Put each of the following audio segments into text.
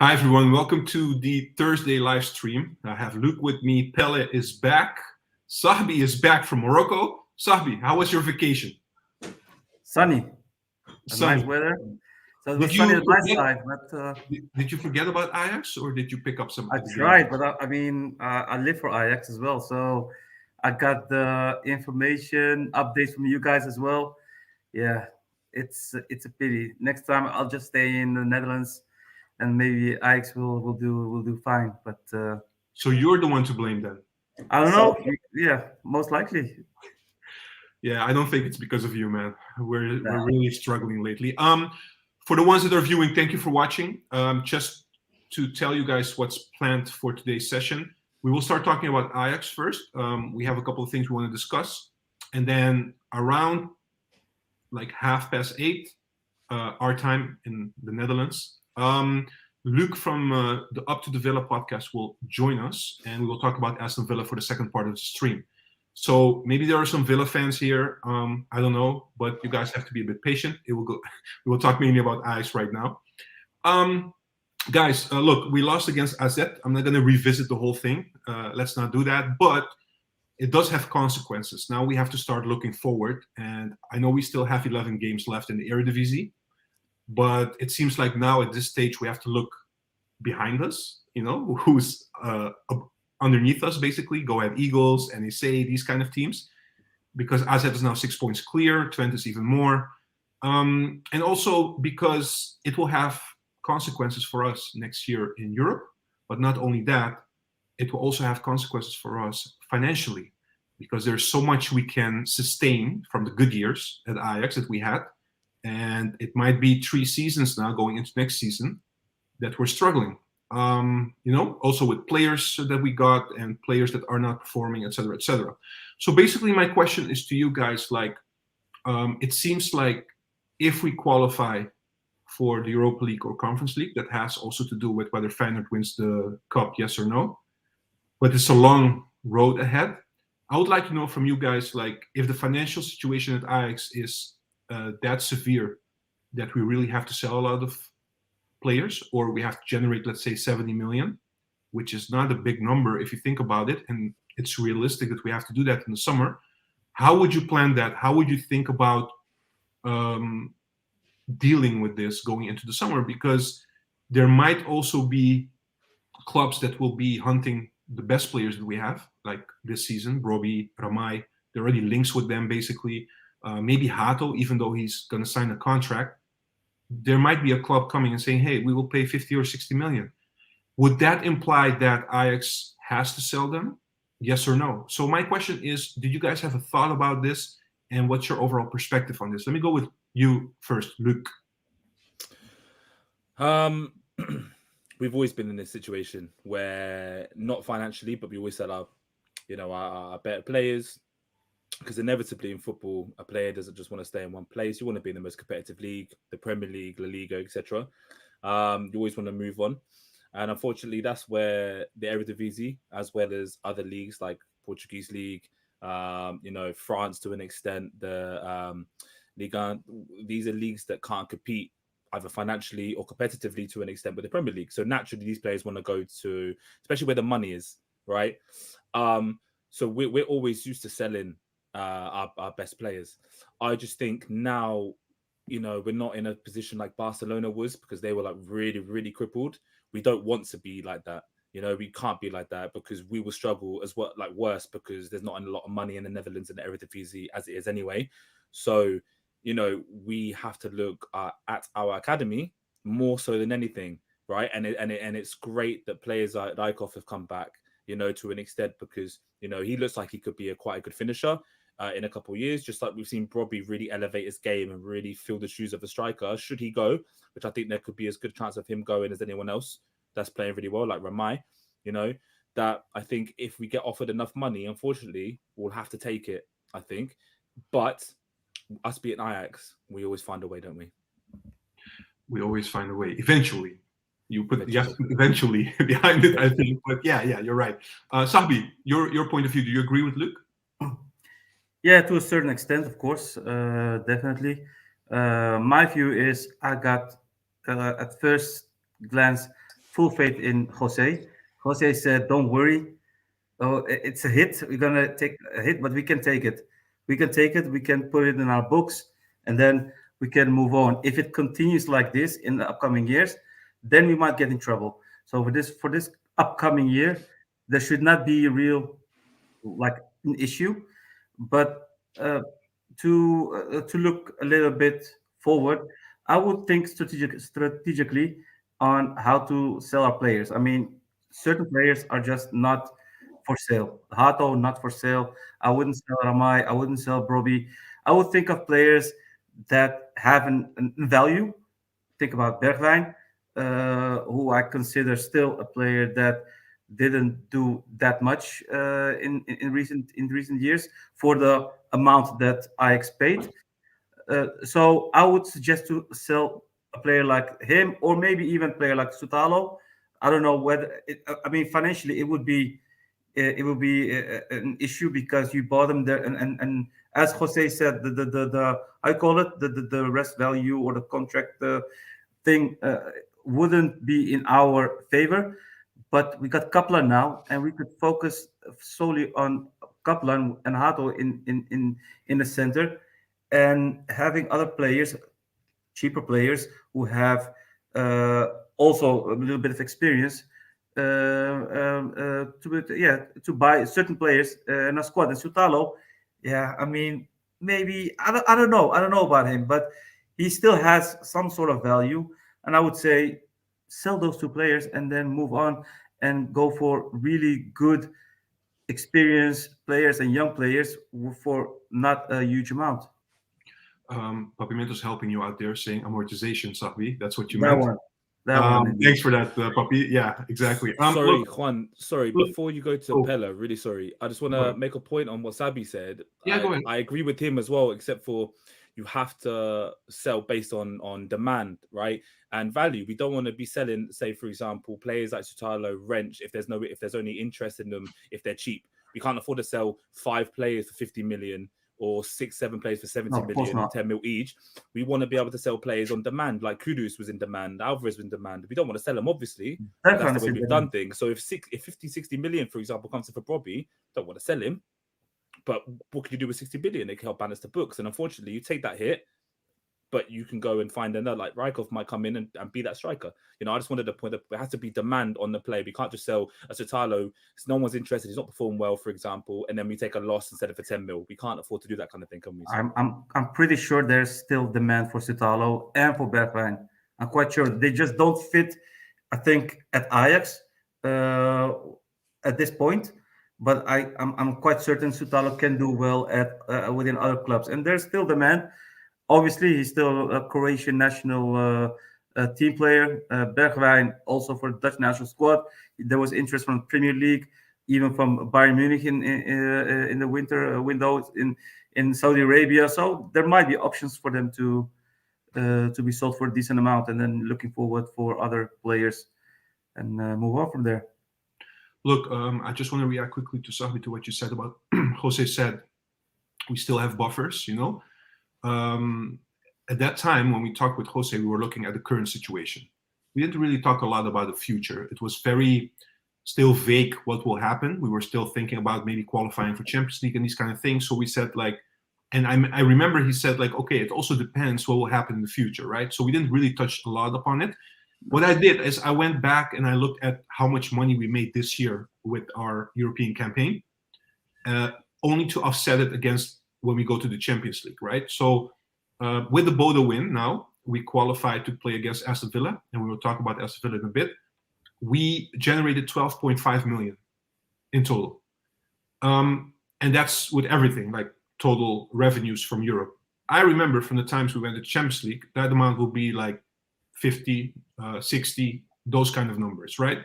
Hi everyone, welcome to the Thursday live stream. I have Luke with me. Pele is back. Sahbi is back from Morocco. Sahbi, how was your vacation? Sunny, a nice Sunny. weather. So it Did was sunny you on my forget? side, but Did you forget about Ajax, or did you pick up some I at the game? tried. But I live for Ajax as well, so I got the information updates from you guys as well. Yeah, it's a pity. Next time I'll just stay in the Netherlands, and maybe Ajax will do fine. But So you're the one to blame then. I don't know. Yeah, most likely. Yeah, I don't think it's because of you, man. We're No. really struggling lately. For the ones that are viewing, thank you for watching. Just to tell you guys what's planned for today's session, we will start talking about Ajax first. We have a couple of things we want to discuss, and then around like 8:30 our time in the Netherlands. Luke from the Up to the Villa podcast will join us, and we will talk about Aston Villa for the second part of the stream. So maybe there are some Villa fans here. I don't know, but you guys have to be a bit patient. It will go. We will talk mainly about Ajax right now. Guys, look, we lost against AZ. I'm not going to revisit the whole thing. Let's not do that. But it does have consequences. Now we have to start looking forward. And I know we still have 11 games left in the Eredivisie, but it seems like now at this stage we have to look behind us. You know, who's underneath us, basically. Go Ahead Eagles, NEC, these kind of teams, because AZ is now 6 points clear. Twente is even more, and also because it will have consequences for us next year in Europe. But not only that, it will also have consequences for us financially, because there's so much we can sustain from the good years at Ajax that we had, and it might be 3 seasons now going into next season that we're struggling. Also with players that we got and players that are not performing, etc., etc. So basically, my question is to you guys: like, it seems like if we qualify for the Europa League or Conference League, that has also to do with whether Feyenoord wins the cup, yes or no. But it's a long road ahead. I would like to know from you guys, like, if the financial situation at Ajax is that severe that we really have to sell a lot of players, or we have to generate, let's say, 70 million, which is not a big number if you think about it, and it's realistic that we have to do that in the summer. How would you plan that? How would you think about dealing with this going into the summer? Because there might also be clubs that will be hunting the best players that we have, like this season, Robbie, Ramaj. There are already links with them, basically. Maybe Hato, even though he's going to sign a contract. There might be a club coming and saying, hey, we will pay 50 or 60 million. Would that imply that Ajax has to sell them? Yes or no? So my question is, did you guys have a thought about this? And what's your overall perspective on this? Let me go with you first, Luke. We've always been in this situation where, not financially, but we always sell our better players, because inevitably in football, a player doesn't just want to stay in one place. You want to be in the most competitive league, the Premier League, La Liga, etc. You always want to move on. And unfortunately, that's where the Eredivisie, as well as other leagues like Portuguese League, France to an extent, the Liga, these are leagues that can't compete either financially or competitively to an extent with the Premier League. So naturally, these players want to go to, especially where the money is, right? So we're always used to selling our best players. I just think now, we're not in a position like Barcelona was, because they were like really, really crippled. We don't want to be like that. We can't be like that, because we will struggle as well, like worse, because there's not a lot of money in the Netherlands and the Eredivisie as it is anyway. So, we have to look at our academy more so than anything, right? And it's great that players like Dijkhoff have come back, to an extent, because he looks like he could be quite a good finisher in a couple of years, just like we've seen Robbie really elevate his game and really fill the shoes of a striker. Should he go, which I think there could be as good a chance of him going as anyone else that's playing really well, like Ramaj, that I think if we get offered enough money, unfortunately, we'll have to take it, I think. But us being Ajax, we always find a way, don't we? We always find a way. Eventually. You put Eventually. yes behind it, I think. But yeah, you're right. Sahbi, your point of view, do you agree with Luke? Yeah, to a certain extent, of course, definitely. My view is I got at first glance full faith in Jose. Jose said, "Don't worry. Oh, it's a hit. We're gonna take a hit, but we can take it. We can take it. We can put it in our books, and then we can move on. If it continues like this in the upcoming years, then we might get in trouble. So for this upcoming year, there should not be a real like an issue, but to look a little bit forward, I would think strategically on how to sell our players. I mean, certain players are just not for sale. Hato not for sale. I wouldn't sell Ramai. I wouldn't sell Broby. I would think of players that have an value. Think about Bergwijn, who I consider still a player that didn't do that much in recent years for the amount that Ajax paid. So I would suggest to sell a player like him, or maybe even a player like Sutalo. I don't know whether I mean financially it would be an issue because you bought them there, and as Jose said, the I call it the rest value or the contract thing wouldn't be in our favor. But we got Kaplan now, and we could focus solely on Kaplan and Hato in the center, and having other players, cheaper players who have also a little bit of experience to buy certain players in a squad. And Sutalo, yeah, I mean maybe I don't know about him, but he still has some sort of value, and I would say sell those two players and then move on and go for really good experienced players and young players for not a huge amount. Papimento's helping you out there saying amortization, Sahbi. That's what you That meant. one. That one. Thanks for that, Papi. Yeah, exactly. Sorry, look, Juan. Sorry, look- before you go to oh. Pella, really sorry. I just want Go to ahead. make a point on what Sabi said. Yeah, go ahead. I agree with him as well, except for you have to sell based on demand, right? And value. We don't want to be selling, say, for example, players like Sutalo, Wrench, if there's only interest in them, if they're cheap. We can't afford to sell 5 players for 50 million or 6-7 players for 70 No, of course million or not. 10 mil each. We want to be able to sell players on demand, like Kudus was in demand, Alvarez was in demand. We don't want to sell them, obviously. But that's the way we've done things. So if 50, 60 million, for example, comes in for Bobby, don't want to sell him. But what can you do with 60 billion? It can help balance the books. And unfortunately, you take that hit, but you can go and find another, like Rykov might come in and be that striker. You know, I just wanted to point that there has to be demand on the play. We can't just sell a Sutalo. No one's interested. He's not performed well, for example, and then we take a loss instead of a 10 mil. We can't afford to do that kind of thing, can we? I'm pretty sure there's still demand for Sutalo and for Bergwijn. I'm quite sure they just don't fit. I think at Ajax at this point, but I'm quite certain Sutalo can do well at within other clubs, and there's still demand. Obviously, he's still a Croatian national team player. Bergwijn also for the Dutch national squad. There was interest from the Premier League, even from Bayern Munich in the winter window in Saudi Arabia. So there might be options for them to be sold for a decent amount, and then looking forward for other players and move on from there. Look, I just want to react quickly to Sahbi, to what you said about Jose said. We still have buffers, you know. At that time, when we talked with Jose, we were looking at the current situation. We didn't really talk a lot about the future. It was very still vague what will happen. We were still thinking about maybe qualifying for Champions League and these kind of things. So we said like, and I remember he said like, okay, it also depends what will happen in the future, right? So we didn't really touch a lot upon it. What I did is I went back and I looked at how much money we made this year with our European campaign, only to offset it against when we go to the Champions League, right? So with the Bodo win now, we qualified to play against Aston Villa, and we will talk about Aston Villa in a bit. We generated 12.5 million in total. And that's with everything, like total revenues from Europe. I remember from the times we went to Champions League, that amount will be like 50, 60, those kind of numbers, right?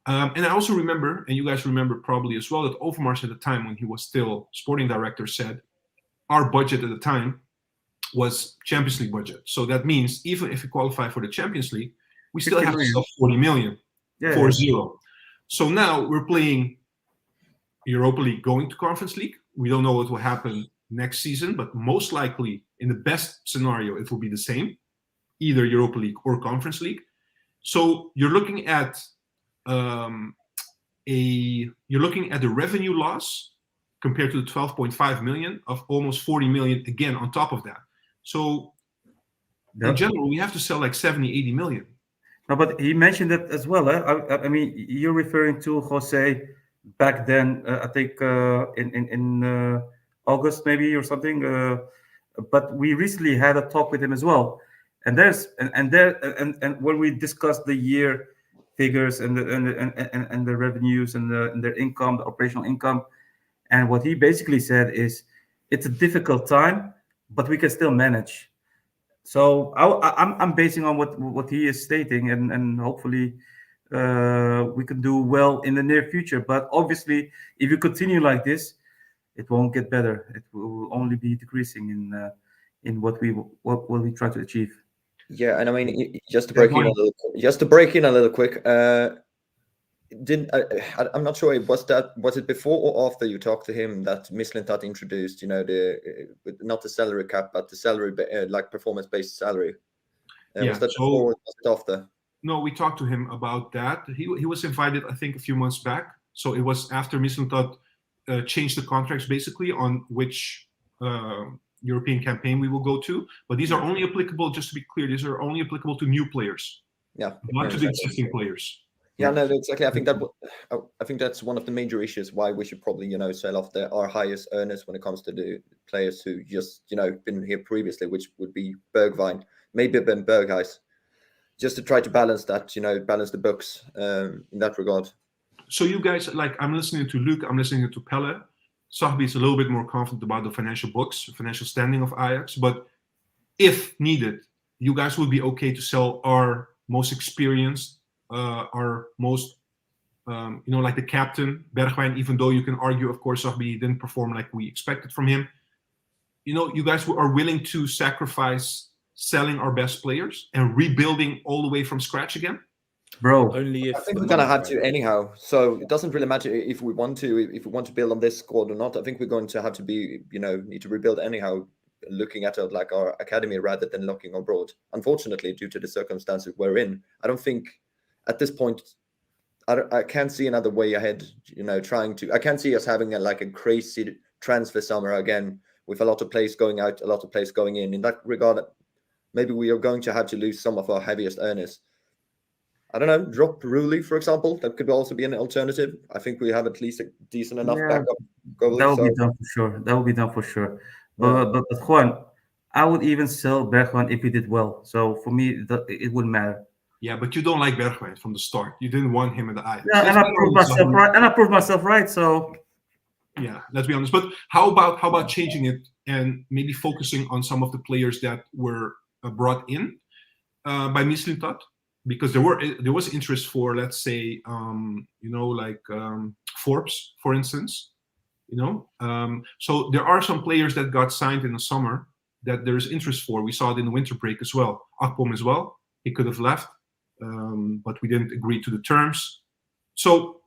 And I also remember, and you guys remember probably as well, that Overmars at the time when he was still sporting director said, our budget at the time was Champions League budget. So that means even if we qualify for the Champions League, we still have to sell 40 million, 4-0. So now we're playing Europa League going to Conference League. We don't know what will happen next season, but most likely in the best scenario, it will be the same, either Europa League or Conference League. So you're looking at the revenue loss compared to the 12.5 million of almost 40 million again on top of that. So in general, we have to sell like 70, 80 million. No, but he mentioned it as well. I mean, you're referring to Jose back then. I think in August maybe or something. But we recently had a talk with him as well, and when we discussed the year figures and the revenues and their income, the operational income, and what he basically said is, it's a difficult time, but we can still manage. So I'm basing on what he is stating, and hopefully we can do well in the near future. But obviously, if you continue like this, it won't get better. It will only be decreasing in what we try to achieve. Yeah, and I mean, just to break in a little quick. I'm not sure. Was it before or after you talked to him that Mislintat introduced, not the salary cap, but the salary like performance-based salary? Was that before or was it after? No, we talked to him about that. He was invited, I think, a few months back. So it was after Mislintat changed the contracts basically on which European campaign we will go to. But these are only applicable, just to be clear, these are only applicable to new players. Yeah, not to the existing players. Yeah, no, exactly. I think that's one of the major issues why we should probably, sell off our highest earners when it comes to the players who just, been here previously, which would be Bergwijn, maybe Ben Berghuis, just to try to balance that, balance the books in that regard. So you guys, like, I'm listening to Luke, I'm listening to Pelle. Sahbi is a little bit more confident about the financial books, financial standing of Ajax, but if needed, you guys would be okay to sell our most experienced, our most, like the captain, Bergwijn, even though you can argue, of course, Sahbi didn't perform like we expected from him. You guys are willing to sacrifice selling our best players and rebuilding all the way from scratch again? Bro, only if I think we're gonna have to anyhow. So it doesn't really matter if we want to build on this squad or not. I think we're going to have to be, need to rebuild anyhow, looking at it like our academy rather than looking abroad. Unfortunately, due to the circumstances we're in, I don't think at this point I can't see another way ahead. I can't see us having a crazy transfer summer again with a lot of players going out, a lot of players going in. In that regard, maybe we are going to have to lose some of our heaviest earners. I don't know, drop Rulli, for example. That could also be an alternative. I think we have at least a decent enough backup goalie. That will be done for sure. That will be done for sure. But Juan, I would even sell Bergwijn if he did well. So for me, it wouldn't matter. Yeah, but you don't like Bergwijn from the start. You didn't want him in the Ajax. Yeah, and I proved myself right. So yeah, let's be honest. But how about changing it and maybe focusing on some of the players that were brought in by Mislintat? Because there was interest for, let's say, Forbes, for instance. So there are some players that got signed in the summer that there's interest for. We saw it in the winter break as well. Akpom as well. He could have left, but we didn't agree to the terms. So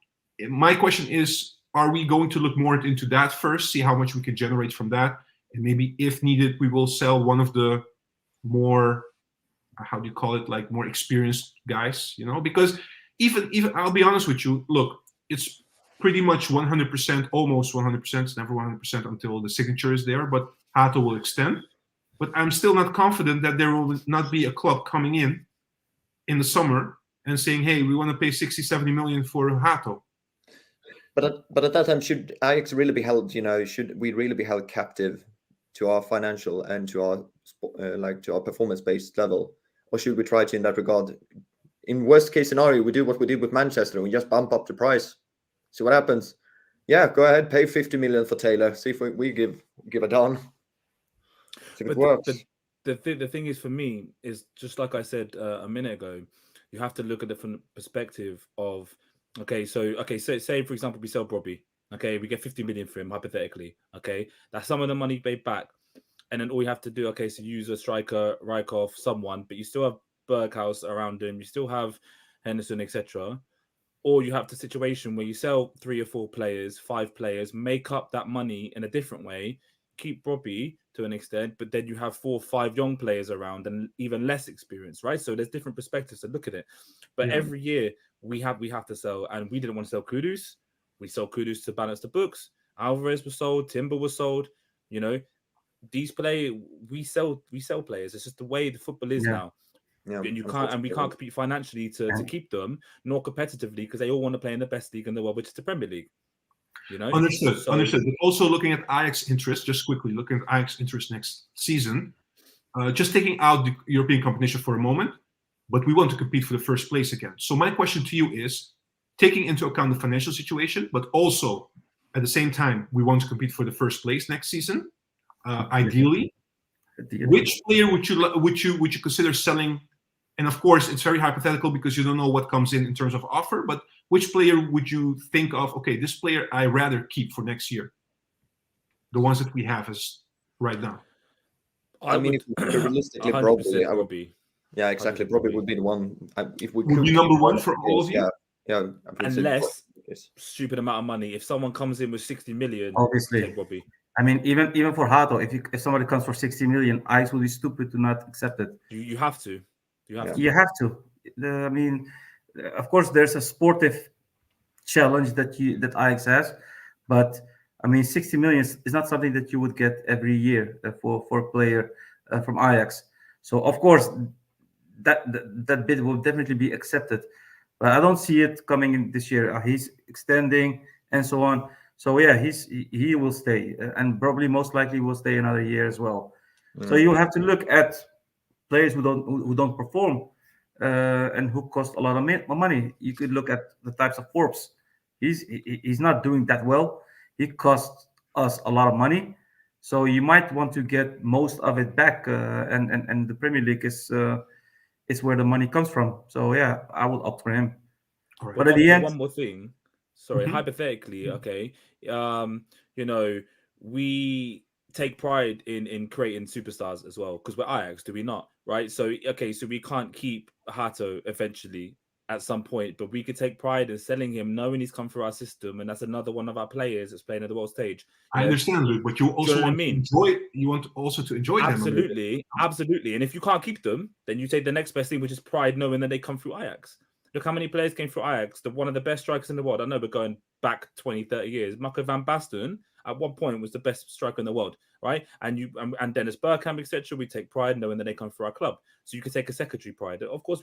my question is, are we going to look more into that first, see how much we can generate from that, and maybe if needed, we will sell one of the more, how do you call it, like more experienced guys, because even I'll be honest with you, look, it's pretty much 100%, almost 100%, it's never 100% until the signature is there, but Hato will extend. But I'm still not confident that there will not be a club coming in the summer and saying, hey, we want to pay 60, 70 million for Hato. But at that time, should Ajax really be held, should we really be held captive to our financial and to our to our performance-based level? Or should we try to, in that regard, in worst case scenario, we do what we did with Manchester and we just bump up the price. See what happens. Yeah, go ahead, pay 50 million for Taylor. See if we give a darn. See if it works. The thing is, for me, is just like I said a minute ago, you have to look at it from the perspective of, say for example, we sell Robbie. Okay, we get 50 million for him, hypothetically. Okay, that's some of the money paid back. And then all you have to do, so use a striker, Rykov, someone, but you still have Berghuis around him, you still have Henderson, etc. Or you have the situation where you sell 3 or 4 players, 5 players, make up that money in a different way, keep Robbie to an extent, but then you have 4 or 5 young players around and even less experience, right? So there's different perspectives to look at it. But every year we have to sell, and we didn't want to sell Kudus. We sold Kudus to balance the books. Alvarez was sold, Timber was sold. You know, these we sell players. It's just the way the football is now. Yeah, and we can't compete financially to keep them, nor competitively, because they all want to play in the best league in the world, which is the Premier League. You know, understood. But also looking at Ajax interest, just quickly looking at Ajax interest next season, just taking out the European competition for a moment, but we want to compete for the first place again. So my question to you is, taking into account the financial situation, but also at the same time, we want to compete for the first place next season. Ideally, which player would you consider selling? And of course, it's very hypothetical because you don't know what comes in terms of offer. But which player would you think of? Okay, this player I rather keep for next year. The ones that we have as right now. I mean, realistically, Robbie. Yeah, exactly. Robbie would be the one. If we would be number one for all of you. Yeah. Unless stupid amount of money. If someone comes in with 60 million, obviously, take Robbie. I mean, even for Hato, if somebody comes for 60 million, Ajax will be stupid to not accept it. You have to. You have to. I mean, of course, there's a sportive challenge that Ajax has, but I mean, 60 million is not something that you would get every year for a player from Ajax. So of course, that bid will definitely be accepted, but I don't see it coming in this year. He's extending and so on. So yeah, he will stay, and probably most likely will stay another year as well. So you have to look at players who don't perform and who cost a lot of money. You could look at the types of Forbes. He's not doing that well. He costs us a lot of money, so you might want to get most of it back. And the Premier League is where the money comes from. So yeah, I will opt for him. Right. But at the end, one more thing. Sorry, hypothetically, okay. You know, we take pride in creating superstars as well, because we're Ajax, do we not? Right? So so we can't keep Hato eventually at some point, but we could take pride in selling him, knowing he's come through our system, and that's another one of our players that's playing at the world stage. I understand, Luke, but you also want to enjoy. You want also to enjoy them. Absolutely. And if you can't keep them, then you take the next best thing, which is pride, knowing that they come through Ajax. Look how many players came through Ajax. One of the best strikers in the world. I know we're going back 20, 30 years. Marco van Basten at one point was the best striker in the world, right? And Dennis Bergkamp, etc. We take pride knowing that they come through our club. So you could take a secondary pride. Of course,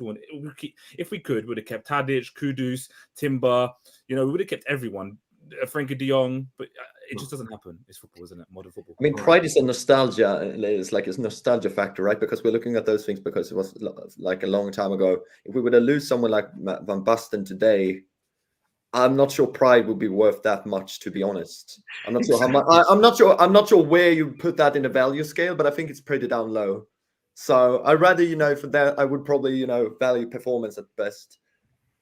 if we could, would have kept Tadic, Kudus, Timber. You know, we would have kept everyone. Frankie de Jong, but it just doesn't happen. It's football, isn't it? Modern football. I mean, pride is a nostalgia. It's like it's nostalgia factor, right? Because we're looking at those things because it was like a long time ago. If we were to lose someone like Van Basten today, I'm not sure pride would be worth that much, to be honest. I'm not sure how much. I'm not sure where you put that in the value scale, but I think it's pretty down low. So I'd rather, for that, I would probably, value performance at best,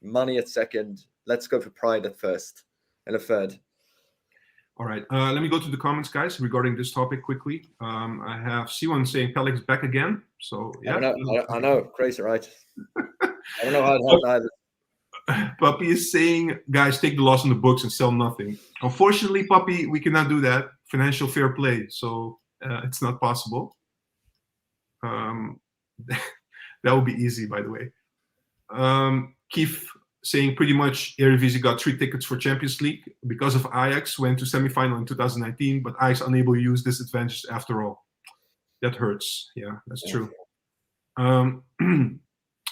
money at second. Let's go for pride at first and a third. All right. Let me go to the comments, guys, regarding this topic quickly. I have C1 saying Pelik's back again. So yeah, I know, crazy, right? I don't know how it happened either. Puppy is saying, guys, take the loss in the books and sell nothing. Unfortunately, Puppy, we cannot do that. Financial fair play, so it's not possible. That would be easy, by the way. Keith saying pretty much Eredivisie got 3 tickets for Champions League because of Ajax, went to semi-final in 2019, but Ajax unable to use this advantage after all. That hurts. Yeah, that's true.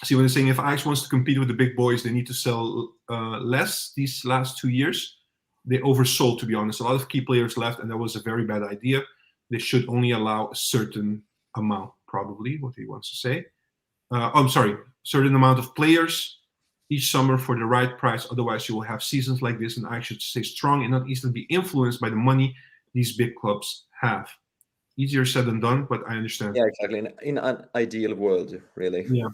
See what I'm saying? If Ajax wants to compete with the big boys, they need to sell less these last 2 years. They oversold, to be honest. A lot of key players left, and that was a very bad idea. They should only allow a certain amount, probably, what he wants to say. Certain amount of players each summer for the right price. Otherwise, you will have seasons like this, and Ajax should stay strong and not easily be influenced by the money these big clubs have. Easier said than done, but I understand. Yeah, exactly. In an ideal world, really. Yeah.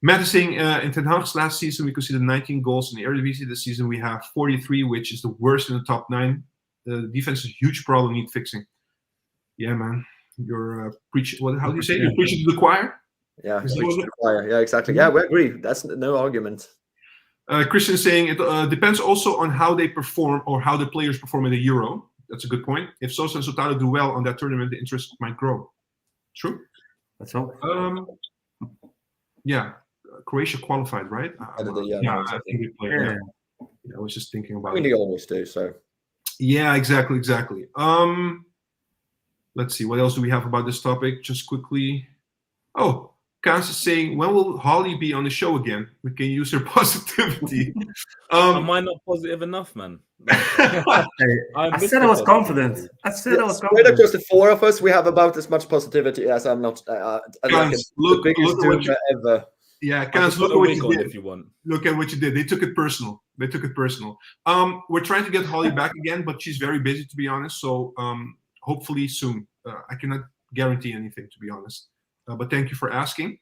Matt is saying, in Ten Hag's last season, we conceded 19 goals in the Eredivisie. This season, we have 43, which is the worst in the top 9. The defense is a huge problem, need fixing. Yeah, man. You're preaching. How do you say? You're preaching to the choir? Yeah, preaching to the choir. Yeah, exactly. Yeah, we agree. That's no argument. Christian saying it depends also on how they perform or how the players perform in the Euro. That's a good point. If Sosa and Sotalo do well on that tournament, the interest might grow. True. Let's hope. Yeah, Croatia qualified, right? Yeah, I think we played. Yeah. I was just thinking about I mean, it. they always do. So Yeah, exactly. Let's see. What else do we have about this topic? Just quickly. Oh, Kans is saying, when will Holly be on the show again? We can use her positivity. Am I not positive enough, man? I said I was confident. I said I was spread confident. across the four of us, we have about as much positivity as I'm not. Guys, The biggest look at what doomer ever. Yeah, I Kans, can look put at a what wig you on did. if you want. Look at what you did. They took it personal. We're trying to get Holly back again, but she's very busy, to be honest. So hopefully soon. I cannot guarantee anything, to be honest. But thank you for asking.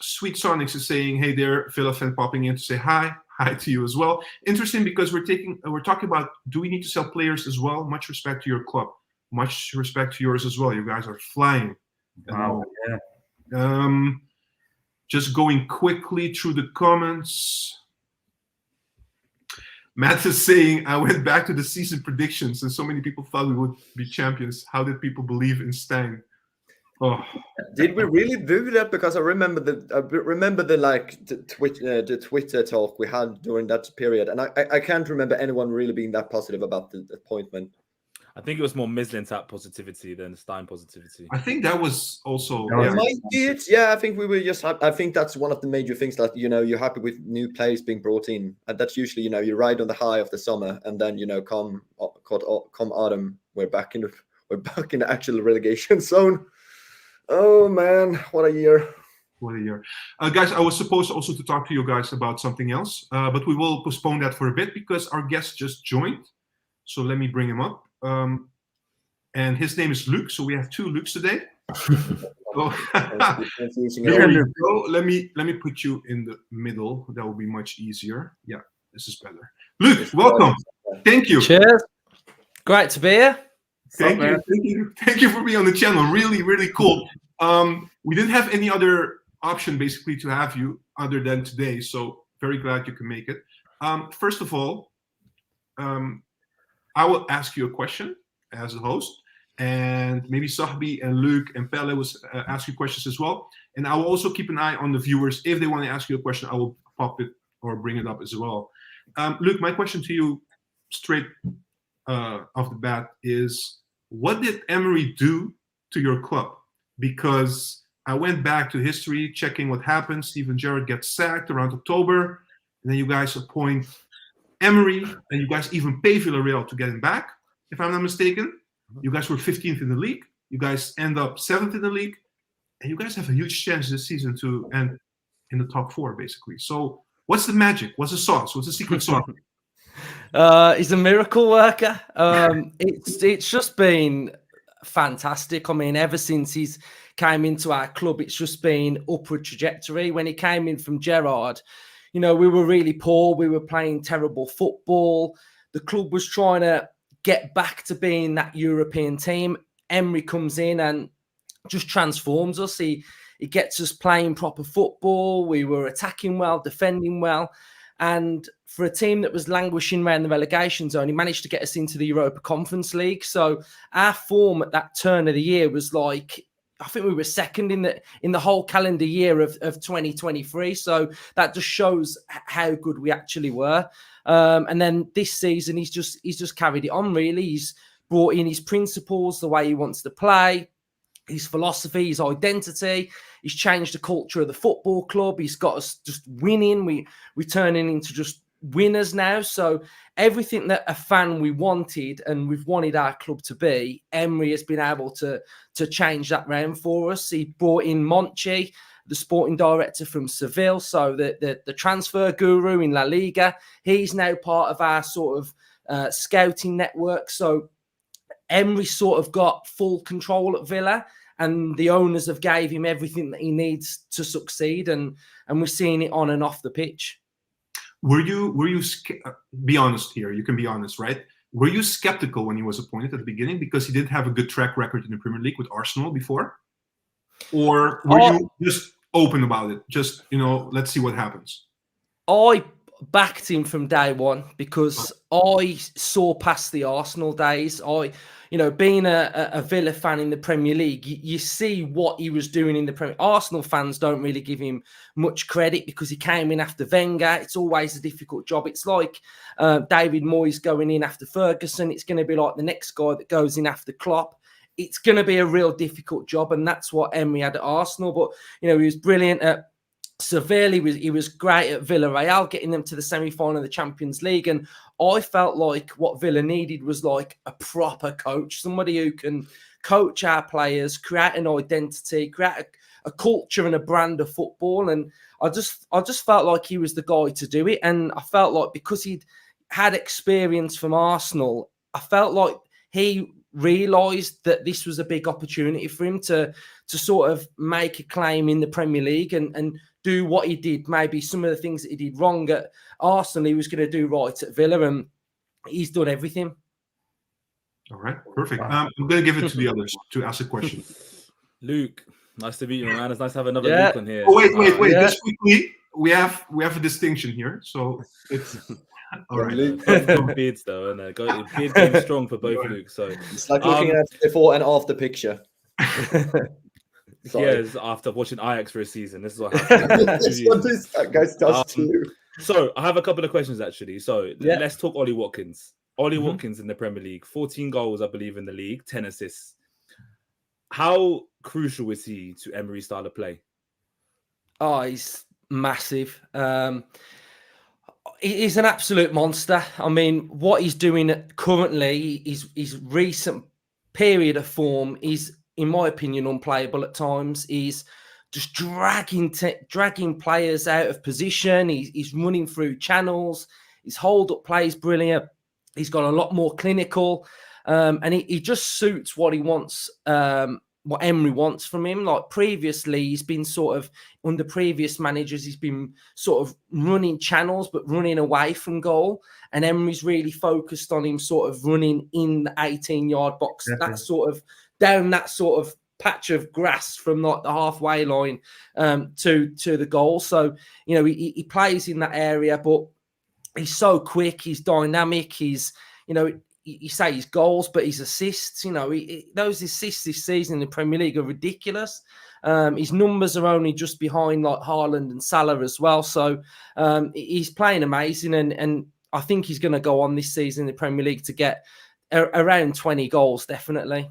Sweet Sonics is saying, "Hey there, Villa fan popping in to say hi. Hi to you as well." Interesting, because we're talking about, do we need to sell players as well? Much respect to your club. Much respect to yours as well. You guys are flying. Wow. Yeah. Just going quickly through the comments. Matt is saying, I went back to the season predictions and so many people thought we would be champions. How did people believe in Stein? Oh. Did we really do that? Because I remember the Twitter talk we had during that period, and I can't remember anyone really being that positive about the appointment. I think it was more Mislintat positivity than Stein positivity. I think that was also. Might be it. Yeah, I think we were just. I think that's one of the major things that you're happy with new players being brought in, and that's usually you ride on the high of the summer, and then come autumn, we're back in the actual relegation zone. Oh man, what a year! What a year, guys! I was supposed also to talk to you guys about something else, but we will postpone that for a bit because our guest just joined. So let me bring him up. And his name is Luke, so we have two Lukes today. There we go. Let me put you in the middle. That will be much easier. Yeah, this is better. Luke, welcome. Thank you. Cheers. Great to be here. Thank you for being on the channel. Really, really cool. We didn't have any other option basically to have you other than today, so very glad you can make it. First of all, I will ask you a question as a host, and maybe Sahbi and Luke and Pelle will ask you questions as well. And I will also keep an eye on the viewers. If they want to ask you a question, I will pop it or bring it up as well. Luke, my question to you straight off the bat is, what did Emery do to your club? Because I went back to history, checking what happened. Steven Gerrard gets sacked around October, and then you guys appoint Emery, and you guys even pay Villarreal to get him back, if I'm not mistaken. You guys were 15th in the league. You guys end up 7th in the league, and you guys have a huge chance this season to end in the top 4, basically. So what's the magic? What's the sauce? What's the secret sauce? He's a miracle worker. It's just been fantastic. I mean, ever since he's came into our club, it's just been upward trajectory. When he came in from Gerrard, we were really poor. We were playing terrible football. The club was trying to get back to being that European team. Emery comes in and just transforms us. He gets us playing proper football. We were attacking well, defending well. And for a team that was languishing around the relegation zone, he managed to get us into the Europa Conference League. So our form at that turn of the year was like, I think we were second in the whole calendar year of 2023. So that just shows how good we actually were. And then this season, he's just carried it on, really. He's brought in his principles, the way he wants to play, his philosophy, his identity. He's changed the culture of the football club. He's got us just winning. We're turning into just winners now. So everything that a fan we wanted and we've wanted our club to be, Emery has been able to change that round for us. He brought in Monchi, the sporting director from Seville, so the transfer guru in La Liga. He's now part of our sort of scouting network. So Emery sort of got full control at Villa, and the owners have gave him everything that he needs to succeed, and we're seeing it on and off the pitch. Were you be honest here? You can be honest, right? Were you skeptical when he was appointed at the beginning because he didn't have a good track record in the Premier League with Arsenal before? Or were you just open about it? Just, let's see what happens. backed him from day one because I saw past the Arsenal days. Being a Villa fan in the Premier League, you see what he was doing in the Premier. Arsenal fans don't really give him much credit because he came in after Wenger. It's always a difficult job. It's like David Moyes going in after Ferguson. It's going to be like the next guy that goes in after Klopp. It's going to be a real difficult job, and that's what Emery had at Arsenal. But he was brilliant at Seville. He was great at Villarreal, getting them to the semi-final of the Champions League. And I felt like what Villa needed was like a proper coach, somebody who can coach our players, create an identity, create a culture and a brand of football. And I just felt like he was the guy to do it. And I felt like because he'd had experience from Arsenal, I felt like he realised that this was a big opportunity for him to sort of make a claim in the Premier League and do what he did. Maybe some of the things that he did wrong at Arsenal, he was going to do right at Villa, and he's done everything. All right, perfect. I'm going to give it to the others to ask a question. Luke, nice to meet you, man. It's nice to have another Yeah. Luke on here. Oh, wait. Yeah. Just quickly, we have a distinction here, so it's all right. Luke, Both beards though, and beard game strong for both Luke. So it's like looking at before and after picture. yes, after watching Ajax for a season, this is what happens. That's what this guy does too. So I have a couple of questions actually. So Yeah. let's talk Ollie Watkins. Ollie Watkins in the Premier League, 14 goals, I believe, in the league, 10 assists. How crucial is he to Emery's style of play? Oh, he's massive. He's an absolute monster. I mean, what he's doing currently, his recent period of form is, in my opinion, unplayable at times. He's just dragging players out of position. He's running through channels. His hold-up play is brilliant. He's got a lot more clinical. And he just suits what he wants, what Emery wants from him. Like previously, he's been sort of, under previous managers, he's been sort of running channels, but running away from goal. And Emery's really focused on him sort of running in the 18-yard box. Definitely. That sort of, down that sort of patch of grass from like the halfway line to the goal. So, he plays in that area, but he's so quick, he's dynamic, he's, you say his goals, but his assists, those assists this season in the Premier League are ridiculous. His numbers are only just behind like Haaland and Salah as well. So he's playing amazing, and I think he's going to go on this season in the Premier League to get around 20 goals, definitely.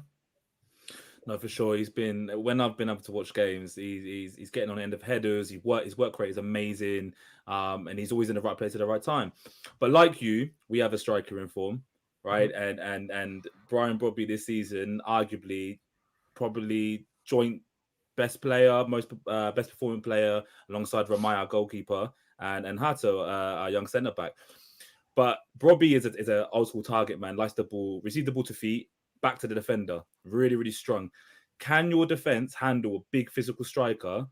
No, for sure. He's been, when I've been able to watch games, he's getting on the end of headers. His work rate is amazing, and he's always in the right place at the right time. But like you, we have a striker in form, right? And Brian Brobby this season, arguably, probably joint best player, best performing player, alongside Ramaj, our goalkeeper, and Hato, our young centre back. But Brobby is an old school target man. Likes the ball, receive the ball to feet, back to the defender. Really, really strong. Can your defense handle a big physical striker?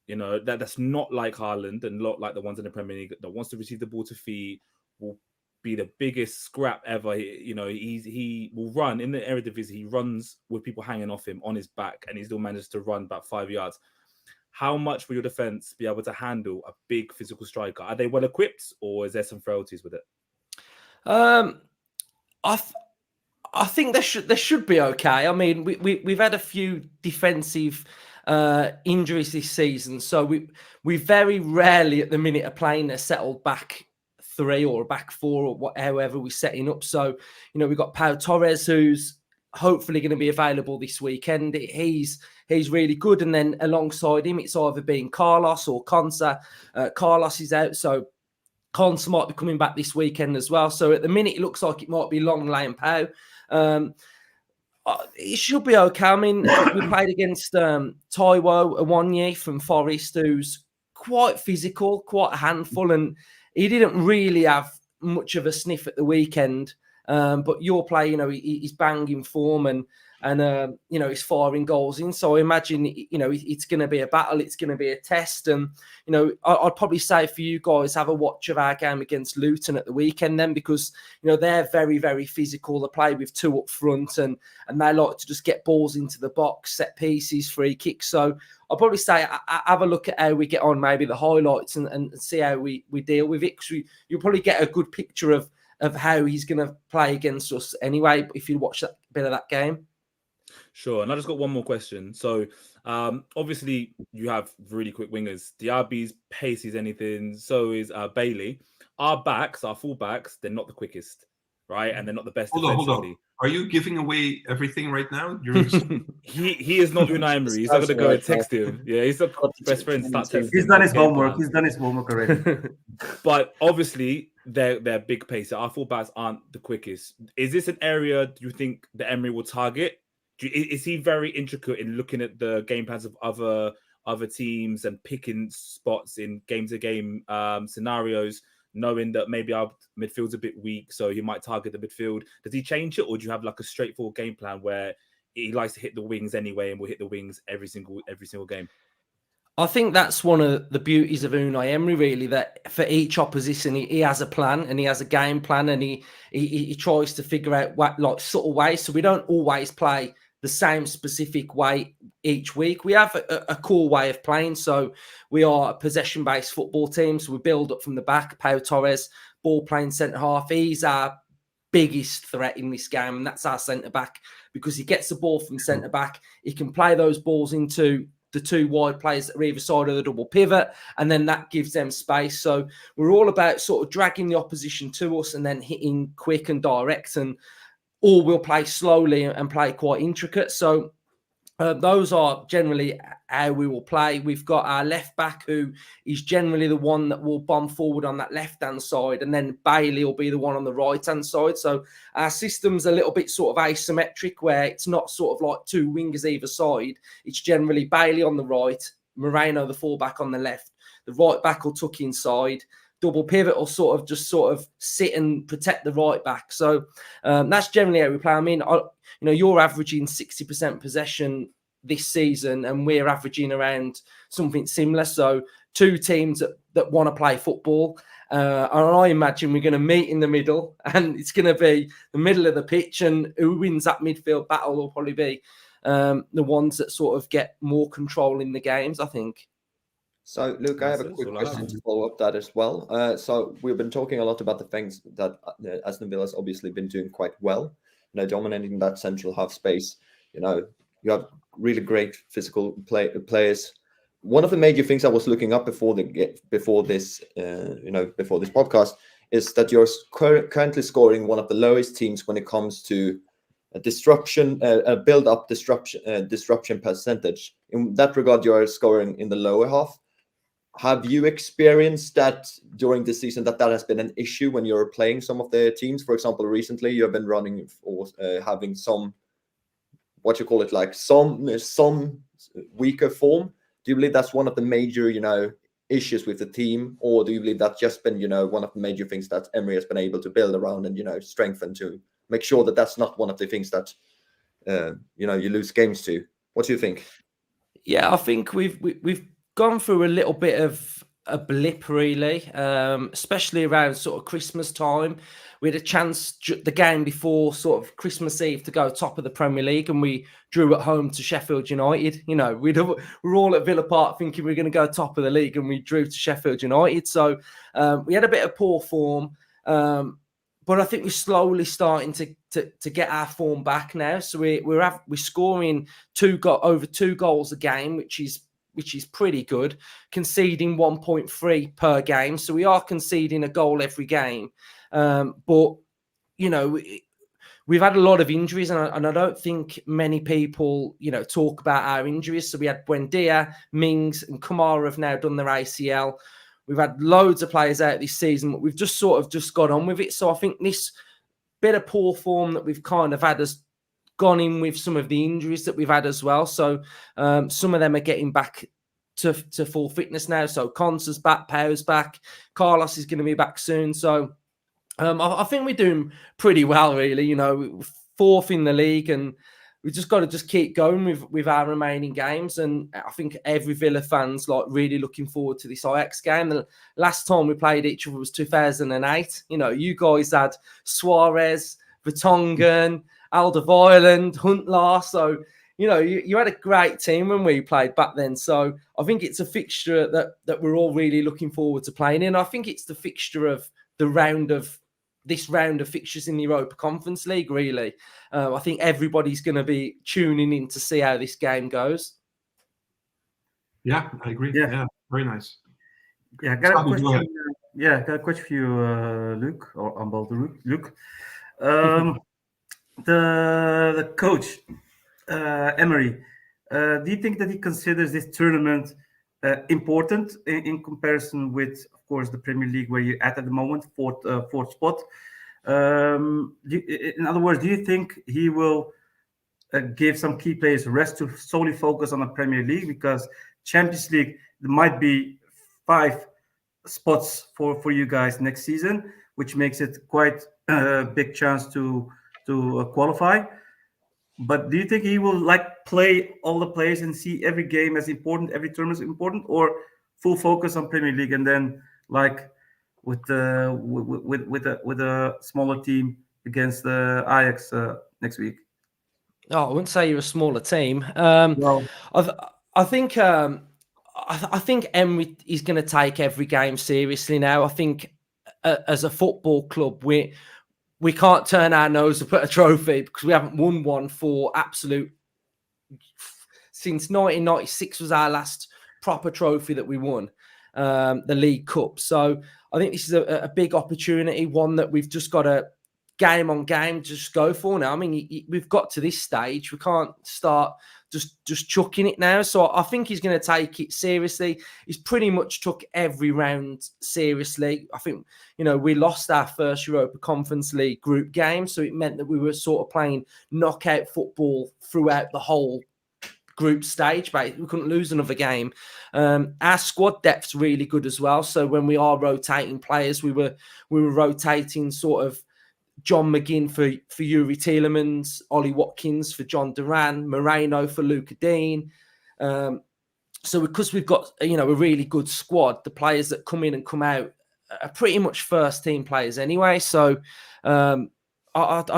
That's not like Haaland and not like the ones in the Premier League that wants to receive the ball to feet, will be the biggest scrap ever. He will run in the Eredivisie. He runs with people hanging off him on his back, and he still manages to run about 5 yards. How much will your defense be able to handle a big physical striker? Are they well equipped, or is there some frailties with it? I think they should be okay. I mean, we've had a few defensive injuries this season, so we very rarely at the minute are playing a settled back three or a back four or however we're setting up. So we've got Pau Torres, who's hopefully going to be available this weekend. He's really good, and then alongside him, it's either been Carlos or Konsa. Carlos is out, so Konsa might be coming back this weekend as well. So at the minute, it looks like it might be Longley and Pau. It should be okay. I mean, we played against Taiwo Awoniyi from Forest, who's quite physical, quite a handful, and he didn't really have much of a sniff at the weekend. But your play, he's banging form, and and he's firing goals in. So I imagine, it's going to be a battle. It's going to be a test. And, I'd probably say for you guys, have a watch of our game against Luton at the weekend then, because, they're very, very physical. They play with 2 up front and they like to just get balls into the box, set pieces, free kicks. So I'll probably say have a look at how we get on, maybe the highlights, and see how we deal with it. Because you'll probably get a good picture of how he's going to play against us anyway, if you watch that bit of that game. Sure. And I just got one more question. So obviously you have really quick wingers. Diaby's pace is anything. So is Bailey. Our backs, our full backs, they're not the quickest, right? And they're not the best defensively. Hold on. Are you giving away everything right now? He is not Unai Emery. He's not going to go and text him. Yeah, he's the best friend. He's done his homework. He's done his homework already. But obviously, they're big pace. Our fullbacks aren't the quickest. Is this an area do you think the Emery will target? Is he very intricate in looking at the game plans of other teams and picking spots in game-to-game scenarios, knowing that maybe our midfield's a bit weak, so he might target the midfield? Does he change it, or do you have like a straightforward game plan where he likes to hit the wings anyway, and will hit the wings every single game? I think that's one of the beauties of Unai Emery, really, that for each opposition, he has a plan and he has a game plan, and he tries to figure out like subtle ways. So we don't always play the same specific way each week. We have a core way of playing. So we are a possession-based football team. So we build up from the back. Pau Torres, ball playing centre half. He's our biggest threat in this game, and that's our centre back, because he gets the ball from centre back. He can play those balls into the 2 wide players that are either side of the double pivot, and then that gives them space. So we're all about sort of dragging the opposition to us and then hitting quick and direct, or we'll play slowly and play quite intricate. So those are generally how we will play. We've got our left back, who is generally the one that will bomb forward on that left-hand side, and then Bailey will be the one on the right-hand side. So our system's a little bit sort of asymmetric, where it's not sort of like 2 wingers either side. It's generally Bailey on the right, Moreno, the fullback, on the left. The right back will tuck inside. Double pivot will sort of sit and protect the right back. So that's generally how we play. I mean, you're averaging 60% possession this season, and we're averaging around something similar. So 2 teams that want to play football. And I imagine we're going to meet in the middle, and it's going to be the middle of the pitch, and who wins that midfield battle will probably be the ones that sort of get more control in the games, I think. So, Luke, I have a quick question to follow up that as well. So we've been talking a lot about the things that Aston Villa's obviously been doing quite well, dominating that central half space. You have really great physical players. One of the major things I was looking up before this podcast is that you're currently scoring one of the lowest teams when it comes to disruption percentage. In that regard, you are scoring in the lower half. Have you experienced that during the season, that has been an issue when you're playing some of the teams? For example, recently you have been running or having some, some weaker form. Do you believe that's one of the major, issues with the team, or do you believe that's just been, one of the major things that Emery has been able to build around and, strengthen to make sure that that's not one of the things that, you lose games to? What do you think? Yeah, I think we've gone through a little bit of a blip, really, especially around sort of Christmas time. We had a chance the game before sort of Christmas Eve to go top of the Premier League, and we drew at home to Sheffield United. We're all at Villa Park thinking we're going to go top of the league, and we drew to Sheffield United. So we had a bit of poor form, but I think we're slowly starting to get our form back now. So we're scoring over 2 goals a game, which is pretty good, conceding 1.3 per game. So we are conceding a goal every game. But, we've had a lot of injuries, and I don't think many people, talk about our injuries. So we had Buendia, Mings and Kamara have now done their ACL. We've had loads of players out this season, but we've just got on with it. So I think this bit of poor form that we've kind of had has gone in with some of the injuries that we've had as well. So some of them are getting back to full fitness now. So Consa's back, Pau's back, Carlos is going to be back soon. So I think we're doing pretty well, really. 4th in the league, and we've just got to keep going with our remaining games. And I think every Villa fan's like really looking forward to this Ajax game. The last time we played each other was 2008. You know, you guys had Suarez, Vertonghen, Alderweireld, Huntelaar. So, you know, you had a great team when we played back then. So I think it's a fixture that we're all really looking forward to playing in. I think it's the fixture of this round of fixtures in the Europa Conference League, really. I think everybody's going to be tuning in to see how this game goes. Yeah, I agree. Yeah, very nice. Yeah, I got a question. I got a question for you, Luke, or on both Luke. The coach, Emery, do you think that he considers this tournament important in comparison with, of course, the Premier League where you're at the moment, fourth spot? In other words, do you think he will give some key players rest to solely focus on the Premier League? Because Champions League, there might be 5 spots for you guys next season, which makes it quite a big chance to qualify. But do you think he will play all the players and see every game as important, every tournament as important, or full focus on Premier League and then with a smaller team against the Ajax next week? Oh, I wouldn't say you're a smaller team. Well, I think Emery is going to take every game seriously now. I think as a football club, we can't turn our nose up at a trophy because we haven't won one for since 1996 was our last proper trophy that we won, the League Cup. So I think this is a big opportunity, one that we've just got to game on game just go for now. I mean, we've got to this stage. We can't start just chucking it now. So I think he's going to take it seriously. He's pretty much took every round seriously. I think, we lost our first Europa Conference League group game. So it meant that we were sort of playing knockout football throughout the whole group stage, but we couldn't lose another game. Our squad depth's really good as well. So when we are rotating players, we were rotating sort of John McGinn for Yuri Tielemans, Ollie Watkins for John Duran, Moreno for Luca Dean. So because we've got a really good squad, the players that come in and come out are pretty much first team players anyway. So I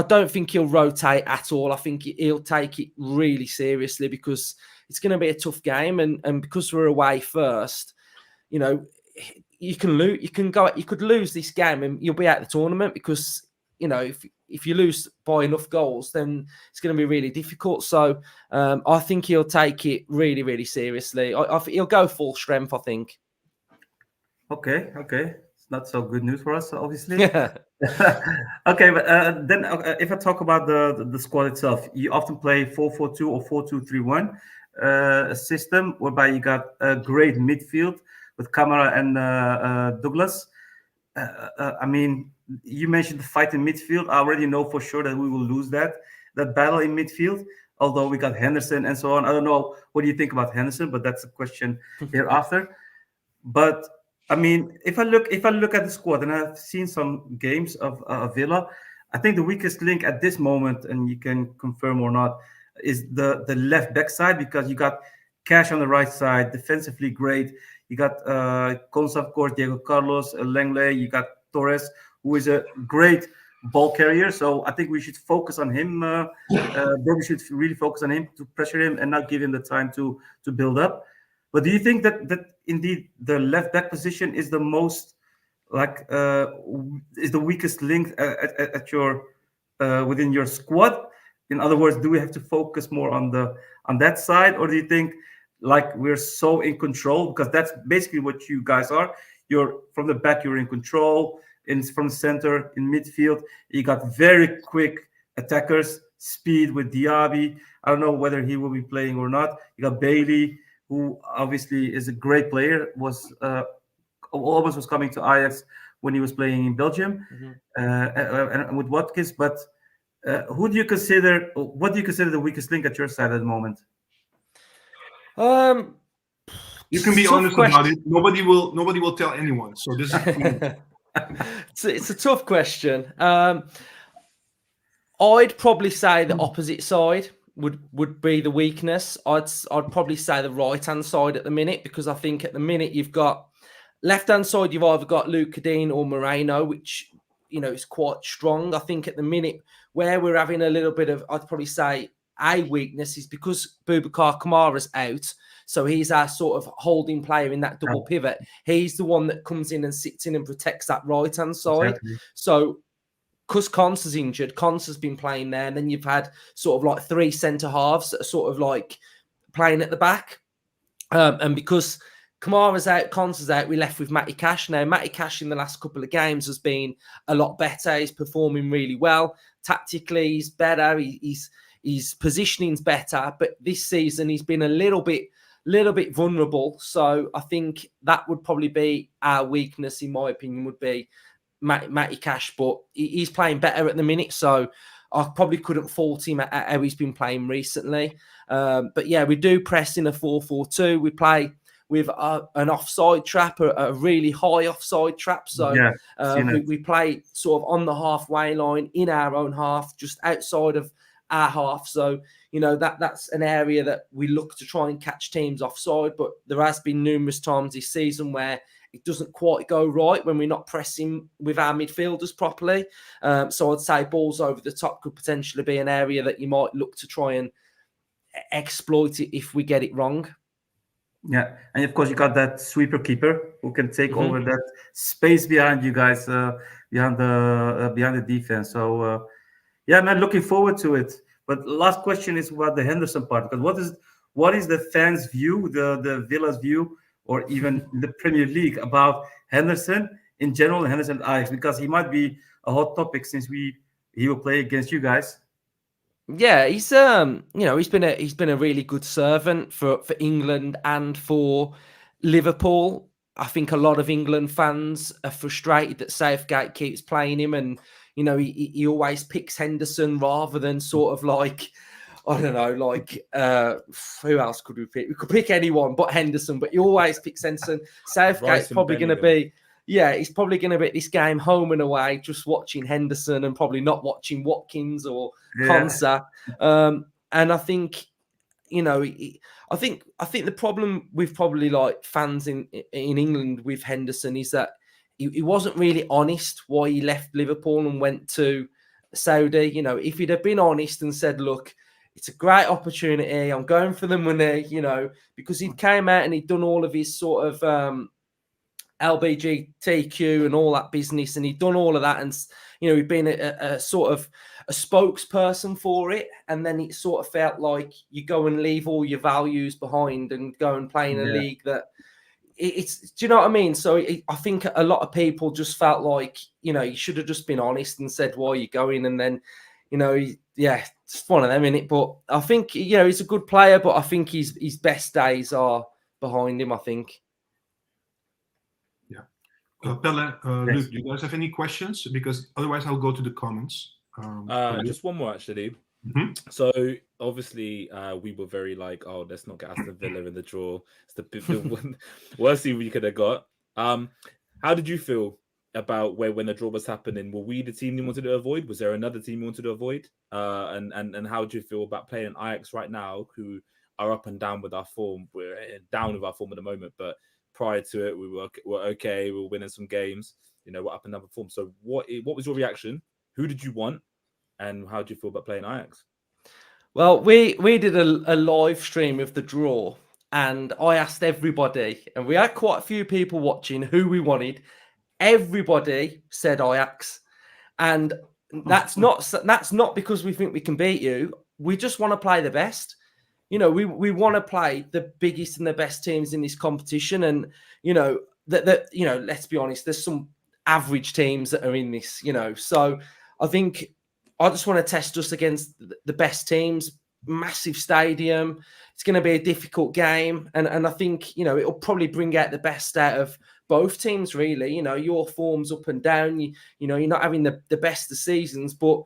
don't think he'll rotate at all. I think he'll take it really seriously because it's going to be a tough game, and because we're away first, you can lose. You could lose this game and you'll be out of the tournament because if you lose by enough goals, then it's going to be really difficult. So I think he'll take it really, really seriously. He'll go full strength, I think. Okay. It's not so good news for us, obviously. Yeah. Okay, but then if I talk about the squad itself, you often play 4-4-2 or 4-2-3-1 system, whereby you got a great midfield with Kamara and Douglas. I mean, you mentioned the fight in midfield. I already know for sure that we will lose that battle in midfield, although we got Henderson and so on. I don't know what do you think about Henderson, but that's a question hereafter. But I mean, if I look at the squad, and I've seen some games of Villa, I think the weakest link at this moment, and you can confirm or not, is the left back side, because you got Cash on the right side, defensively great. You got Konsa, of course, Diego Carlos, Langley. You got Torres, who is a great ball carrier. So I think we should focus on him. We should really focus on him to pressure him and not give him the time to build up. But do you think that indeed the left back position is the most is the weakest link at your within your squad? In other words, do we have to focus more on that side, or do you think we're so in control? Because that's basically what you guys are. You're from the back, you're in control. From the center, in midfield, you got very quick attackers, speed with Diaby. I don't know whether he will be playing or not. You got Bailey, who obviously is a great player, almost was coming to Ajax when he was playing in Belgium, and with Watkins. But what do you consider the weakest link at your side at the moment? You can be honest about it. Nobody will tell anyone. So this is it's a tough question. I'd probably say the opposite side, would be the weakness. I'd probably say the right-hand side at the minute, because I think at the minute you've got left-hand side, you've either got Luca Dean or Moreno, which, you know, is quite strong. I think at the minute where we're having a little bit of, I'd probably say a weakness is because Boubacar Kamara's out. So he's our sort of holding player in that double pivot. He's the one that comes in and sits in and protects that right-hand side. Exactly. So because Cons is injured, Cons has been playing there, and then you've had sort of like 3 centre halves that are sort of like playing at the back. And because Kamara's out, Cons is out, we're left with Matty Cash. Now, Matty Cash in the last couple of games has been a lot better. He's performing really well. Tactically, he's better. His positioning's better. But this season, he's been a little bit vulnerable. So I think that would probably be our weakness, in my opinion, would be Matty Cash, but he's playing better at the minute, so I probably couldn't fault him at how he's been playing recently. But yeah, we do press in a 4-4-2. We play with an offside trap, a really high offside trap. So we play sort of on the halfway line, in our own half, just outside of our half. So, you know, that's an area that we look to try and catch teams offside. But there has been numerous times this season where it doesn't quite go right when we're not pressing with our midfielders properly. So I'd say balls over the top could potentially be an area that you might look to try and exploit it if we get it wrong. Yeah, and of course you got that sweeper keeper who can take over that space behind you guys, behind the defense. So yeah, man, looking forward to it. But last question is about the Henderson part, because what is the fans' view, the Villa's view, or even the Premier League about Henderson in general, and Henderson Ajax, because he might be a hot topic since he will play against you guys. Yeah, he's he's been a really good servant for England and for Liverpool. I think a lot of England fans are frustrated that Southgate keeps playing him, and you know he always picks Henderson rather than sort of like, I don't know, like who else could we pick? We could pick anyone but Henderson, but he always picks Henderson. Southgate's probably going to be, he's probably going to be this game home and away, just watching Henderson and probably not watching Watkins or Konsa. And I think, you know, I think the problem with probably like fans in England with Henderson is that he wasn't really honest why he left Liverpool and went to Saudi. You know, if he'd have been honest and said, look, it's a great opportunity, I'm going for the money, you know, because he came out and he'd done all of his sort of LBGTQ and all that business, and he'd done all of that, and you know, he'd been a sort of a spokesperson for it, and then it sort of felt like you go and leave all your values behind and go and play in a league that it's, do you know what I mean? So I think a lot of people just felt like, you know, you should have just been honest and said why you're going, and then, you know, it's one of them, innit? But I think, you know, he's a good player, but I think his best days are behind him, I think. Pelle, Luke, do you guys have any questions? Because otherwise I'll go to the comments. Just one more, actually. So obviously we were very like, oh, let's not get Aston Villa in the draw. It's the worst thing we could have got. How did you feel about when the draw was happening? Were we the team you wanted to avoid? Was there another team you wanted to avoid? And how do you feel about playing Ajax right now, who are up and down with our form? We're down with our form at the moment, but prior to it, we were okay. We were winning some games. You know, we're up and down with form. So what was your reaction? Who did you want? And how do you feel about playing Ajax? Well, we did a live stream of the draw, and I asked everybody, and we had quite a few people watching, who we wanted. Everybody said Ajax, and that's not because we think we can beat you. We just want to play the best. You know, we want to play the biggest and the best teams in this competition, and you know that you know, let's be honest, there's some average teams that are in this. You know, so I think I just want to test us against the best teams. Massive stadium. It's going to be a difficult game, and I think, you know, it'll probably bring out the best out of both teams. Really, you know, your form's up and down. You know, you're not having the best of seasons, but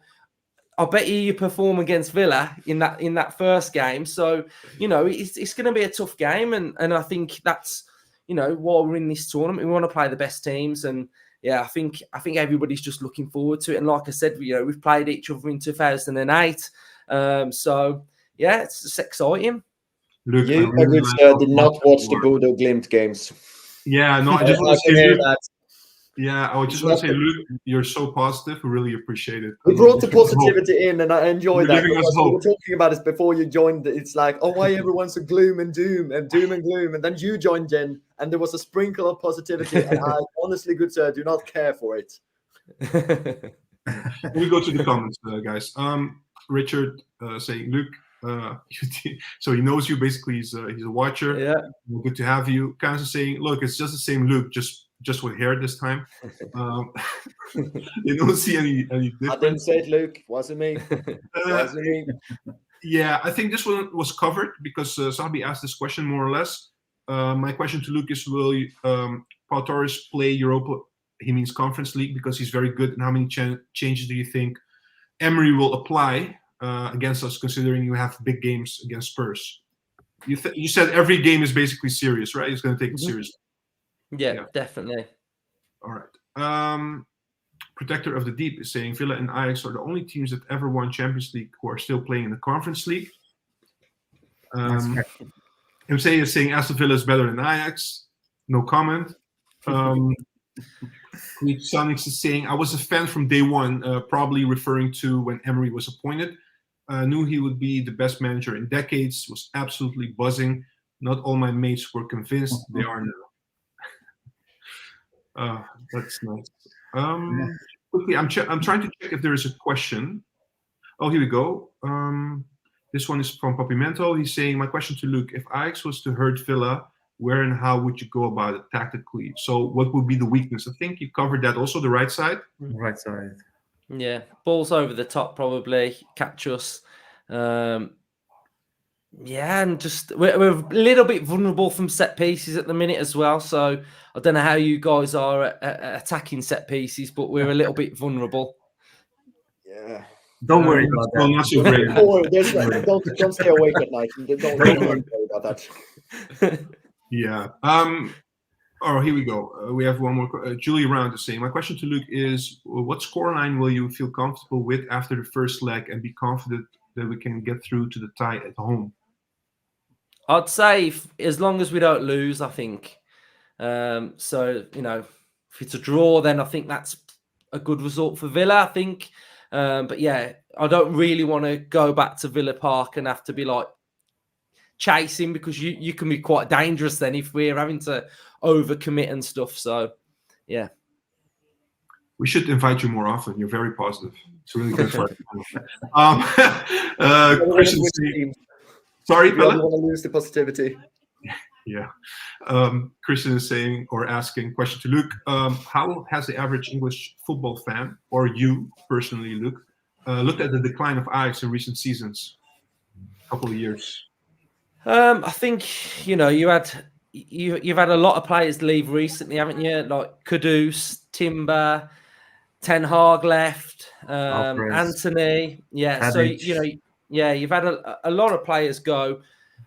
I bet you perform against Villa in that first game. So, you know, it's going to be a tough game. And I think that's, you know, while we're in this tournament, we want to play the best teams. And yeah, I think everybody's just looking forward to it. And like I said, you know, we've played each other in 2008. So yeah, it's exciting. Luke, I You, really good like sir, how did not positive watch you the are. Bodo Glimt games. Yeah, no, I I just want to can say, hear Luke, that. yeah, I just want to say, Luke, you're so positive. We really appreciate it. We I brought the love it. positivity in, and I enjoy You're that giving us because we were hope. talking about this before you joined. It's like, oh, why everyone's so gloom and doom and gloom, and then you joined, Jen, and there was a sprinkle of positivity, and I honestly, good sir, do not care for it. Let me go to the comments, guys. Richard saying, Luke, so he knows you. Basically, he's a watcher. Yeah. Well, good to have you. Kansas saying, look, it's just the same Luke, just with hair this time. You don't see any I didn't difference. say it, Luke. Wasn't me. Wasn't me. Yeah, I think this one was covered because Sabi asked this question more or less. My question to Luke is, will Paul Torres play Europa? He means Conference League because he's very good. And how many changes do you think Emery will apply against us, considering you have big games against Spurs? You said every game is basically serious, right? He's going to take it seriously. Yeah, definitely. All right. Protector of the Deep is saying Villa and Ajax are the only teams that ever won Champions League who are still playing in the Conference League. MC is saying Aston Villa is better than Ajax. No comment. Sonics is saying I was a fan from day one, probably referring to when Emery was appointed. Knew he would be the best manager in decades. Was absolutely buzzing. Not all my mates were convinced. They are now. That's nice. Quickly, I'm trying to check if there is a question. Oh, here we go. This one is from Papimento. He's saying, my question to Luke, if Ajax was to hurt Villa, where and how would you go about it tactically? So what would be the weakness? I think you covered that also, the right side. Right side. Yeah, balls over the top, probably catch us. Yeah, and just we're a little bit vulnerable from set pieces at the minute as well. So I don't know how you guys are at attacking set pieces, but we're a little bit vulnerable. Yeah. Don't worry about that. Not so great. Don't stay awake at night. Don't worry about that. Yeah. Oh, here we go. We have one more. Julie Round is saying, my question to Luke is, what scoreline will you feel comfortable with after the first leg and be confident that we can get through to the tie at home? I'd say as long as we don't lose, I think. So, if it's a draw, then I think that's a good result for Villa, I think. But yeah, I don't really want to go back to Villa Park and have to be like chasing, because you can be quite dangerous then if we're having to overcommit and stuff. So, yeah. We should invite you more often. You're very positive. It's really good for Christian. Sorry, I don't want to lose the positivity. Yeah. Christian is saying or asking, question to Luke, how has the average English football fan, or you personally, Luke, looked at the decline of Ajax in recent seasons? A couple of years. I think, you've had a lot of players leave recently, haven't you? Like Kudus, Timber, Ten Hag left, Anthony. Yeah, Tadic. so, you've had a lot of players go.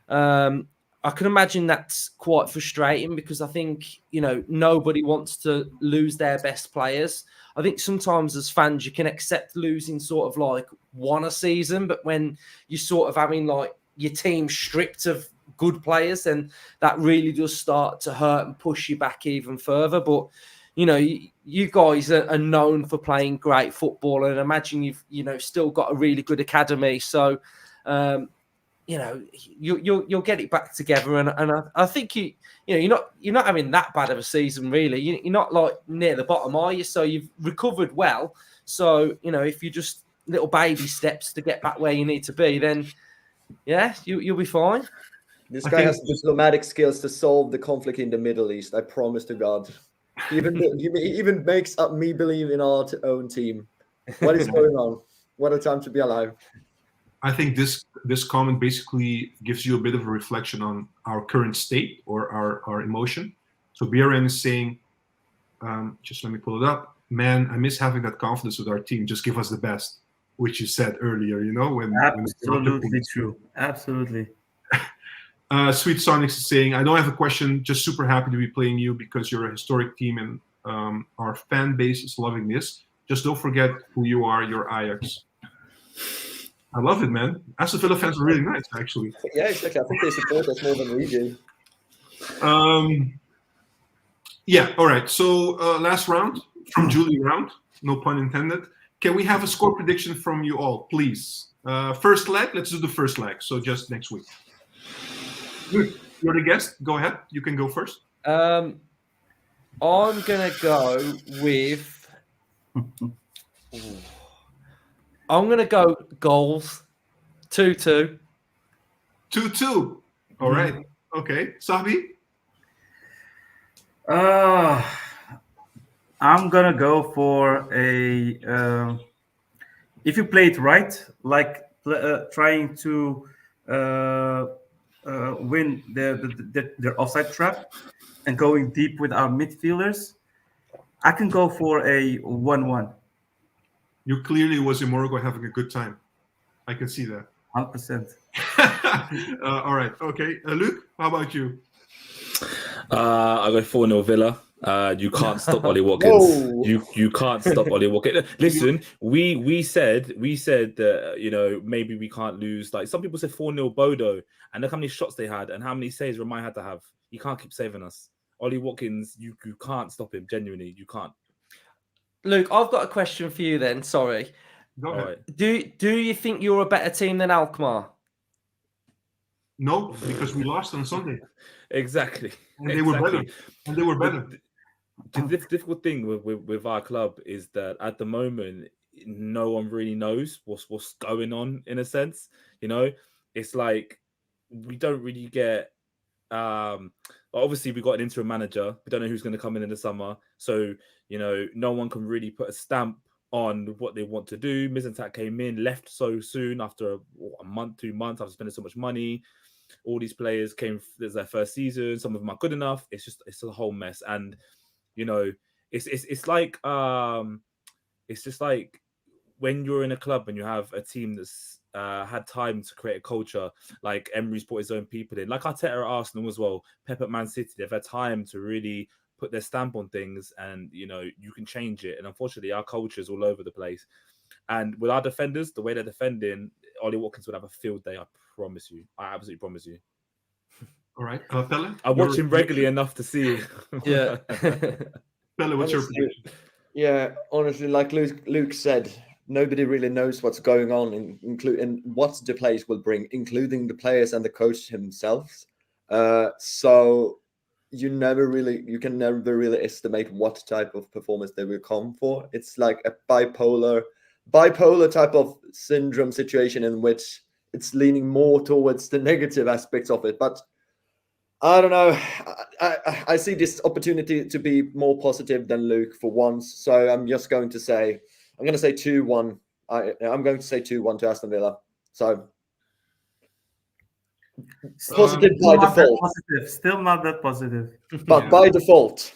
I can imagine that's quite frustrating because I think, nobody wants to lose their best players. I think sometimes as fans, you can accept losing sort of like one a season, but when you're sort of having like your team stripped of good players, and that really does start to hurt and push you back even further. But, you guys are known for playing great football, and I imagine you've, still got a really good academy. So, you'll get it back together, and I think you're not having that bad of a season really. You're not like near the bottom, are you? So you've recovered well. So if you just little baby steps to get back where you need to be, then yeah, you'll be fine. This guy has diplomatic skills to solve the conflict in the Middle East. I promise to God. He even makes up me believe in our own team. What is going on? What a time to be alive. I think this comment basically gives you a bit of a reflection on our current state or our emotion. So BRN is saying, just let me pull it up. Man, I miss having that confidence with our team. Just give us the best, which you said earlier, when absolutely true. Absolutely. Sweet Sonics is saying, I don't have a question, just super happy to be playing you because you're a historic team and our fan base is loving this. Just don't forget who you are, you're Ajax. I love it, man. Aston Villa fans are really nice, actually. Yeah, exactly. I think they support us more than we do. Yeah, all right. So last round from Julie round, no pun intended. Can we have a score prediction from you all, please? First leg, let's do the first leg. So just next week. Good. You're the guest. Go ahead. You can go first. I'm gonna go with. I'm gonna go goals. 2-2. 2-2. All right. Okay. Sabi? I'm gonna go for a. If you play it right, like trying to win their offside trap and going deep with our midfielders, I can go for a 1-1. You clearly was in Morocco having a good time. I can see that. 100%. All right. Okay. Luke, how about you? I go 4-0 Villa. You can't stop Ollie Watkins. You can't stop Ollie Watkins. Listen, we said that maybe we can't lose. Like some people said 4-0 Bodo, and look how many shots they had and how many saves Ramaj had to have. You can't keep saving us. Ollie Watkins, you can't stop him. Genuinely, you can't. Luke, I've got a question for you then. Sorry. Go ahead. Right. Do you think you're a better team than Alkmaar? No, because we lost on Sunday. Exactly. And they were better. And they were better. The difficult thing with our club is that at the moment, no one really knows what's going on, in a sense. It's like we don't really get. Obviously, we got an interim manager. We don't know who's going to come in the summer. So, no one can really put a stamp on what they want to do. Mizentak came in, left so soon after a month, 2 months after spending so much money. All these players came. There's their first season. Some of them are good enough. It's a whole mess. And it's just like when you're in a club and you have a team that's had time to create a culture, like Emery's brought his own people in, like Arteta at Arsenal as well, Pep at Man City. They've had time to really put their stamp on things, and you can change it. And unfortunately, our culture is all over the place. And with our defenders, the way they're defending, Ollie Watkins would have a field day. I promise you. I absolutely promise you. All right, Pelle. I watch him regularly enough to see. Yeah. Pelle, what's your prediction? Yeah, honestly, like Luke said, nobody really knows what's going on, including what the players will bring, including the players and the coach himself. So you can never really estimate what type of performance they will come for. It's like a bipolar type of syndrome situation in which it's leaning more towards the negative aspects of it. But I don't know. I see this opportunity to be more positive than Luke for once. So I'm just going to say, 2-1. I'm going to say 2-1 to Aston Villa. So positive by default. Still not that positive. But by default.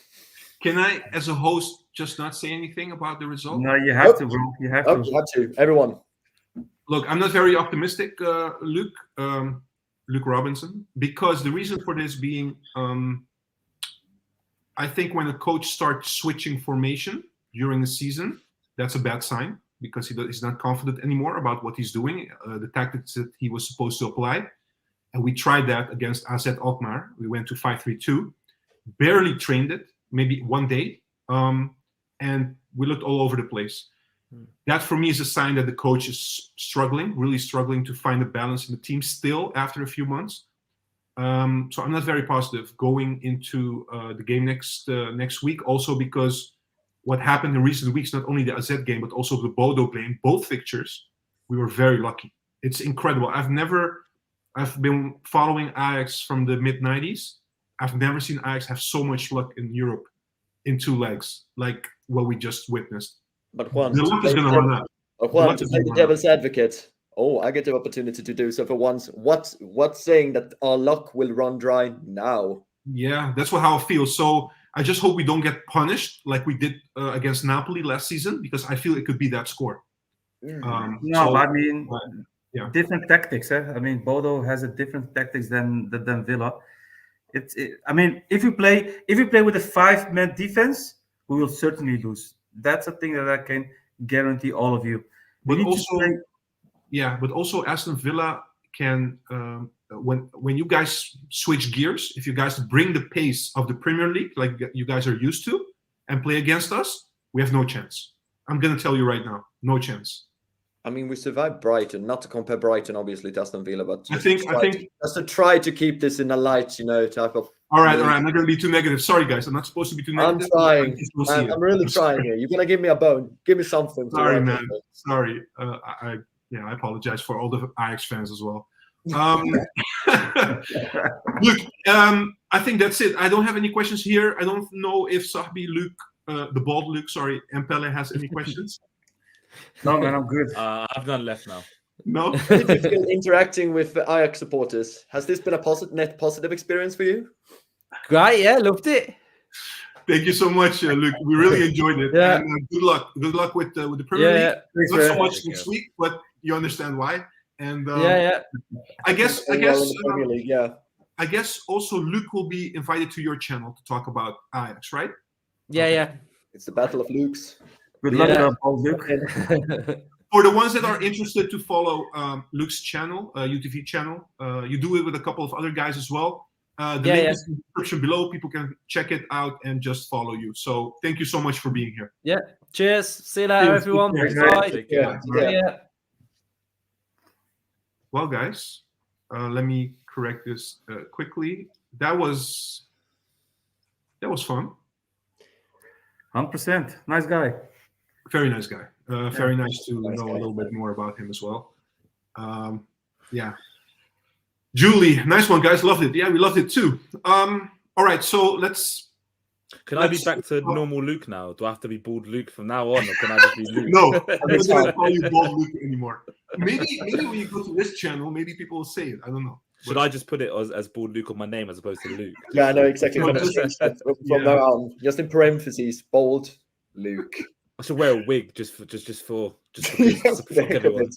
Can I, as a host, just not say anything about the result? No, you have to, bro. You have to. You have to. Everyone. Look, I'm not very optimistic, Luke Robinson, because the reason for this being, I think when a coach starts switching formation during the season, that's a bad sign because he's not confident anymore about what he's doing, the tactics that he was supposed to apply. And we tried that against AZ Alkmaar. We went to 5-3-2, barely trained it, maybe one day, and we looked all over the place. That for me is a sign that the coach is really struggling to find a balance in the team still after a few months. So I'm not very positive going into the game next week. Also because what happened in recent weeks, not only the AZ game, but also the Bodo game, both fixtures, we were very lucky. It's incredible. I've been following Ajax from the mid-90s. I've never seen Ajax have so much luck in Europe in 2 legs, like what we just witnessed. But Juan, the luck is going to run out. Juan, to play the devil's advocate, I get the opportunity to do so for once. What's saying that our luck will run dry now? Yeah, that's how I feel. So I just hope we don't get punished like we did against Napoli last season, because I feel it could be that score. Different tactics. I mean, Bodo has a different tactics than Villa. If you play with a 5-man defense, we will certainly lose. That's a thing that I can guarantee all of you. But also, Yeah, but also Aston Villa can when you guys switch gears, if you guys bring the pace of the Premier League like you guys are used to and play against us, we have no chance. I'm gonna tell you right now, no chance. I mean, we survived Brighton. Not to compare Brighton, obviously, to Aston Villa, but I think just to try to keep this in a light, type of. All right. I'm not gonna be too negative. Sorry, guys, I'm not supposed to be too negative. I'm trying. I'm really trying here. You're gonna give me a bone. Give me something. Sorry, man. Sorry. I apologize for all the Ajax fans as well. Look, I think that's it. I don't have any questions here. I don't know if Sahbi, Luke, the bald Luke, sorry, and Pele has any questions. No, man, I'm good. I've none left now. No. Interacting with Ajax supporters, has this been a net positive experience for you? Great, yeah, loved it. Thank you so much, Luke. We really enjoyed it. Yeah. And good luck. Good luck with the Premier League. Thanks, Not so man. much next week, but you understand why. And I guess Premier League, yeah. I guess also Luke will be invited to your channel to talk about Ajax, right? Yeah. It's the battle of Lukes. Good luck, Paul Luke. For the ones that are interested to follow Luke's channel, UTV channel, you do it with a couple of other guys as well. The link is in the description below. People can check it out and just follow you. So thank you so much for being here. Yeah. Cheers. See you later, everyone. Bye. Take care. Yeah. Well, guys, let me correct this quickly. That was fun. 100%. Nice guy. Very nice guy. Very nice to know a little bit more about him as well. Yeah. Julie, nice one, guys. Loved it. Yeah, we loved it too. All right, so let's. Can I be back to normal Luke now? Do I have to be bald Luke from now on, or can I just be Luke? No, I'm not gonna call you bald Luke anymore. Maybe when you go to this channel, maybe people will say it. I don't know. Should I just put it as bald Luke on my name as opposed to Luke? Yeah, I know exactly what just- from now on. Just in parentheses, bold Luke. I should wear a wig just for Yes, fuck everyone.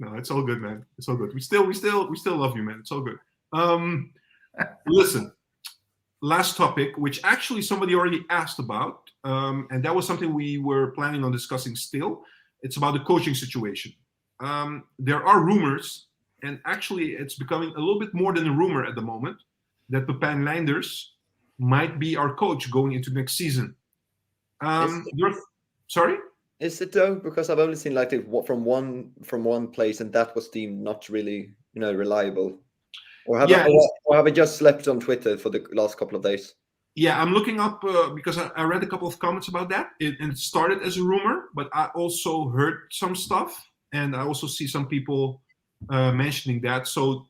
No, it's all good, man. It's all good. We still love you, man. It's all good. Listen, last topic, which actually somebody already asked about, and that was something we were planning on discussing still. It's about the coaching situation. There are rumors, and actually it's becoming a little bit more than a rumor at the moment, that Pepijn Leinders might be our coach going into next season. Sorry? Is it though? Because I've only seen like it from one place, and that was deemed not really, reliable. Or have I just slept on Twitter for the last couple of days? Yeah, I'm looking up because I read a couple of comments about that. It started as a rumor, but I also heard some stuff, and I also see some people mentioning that. So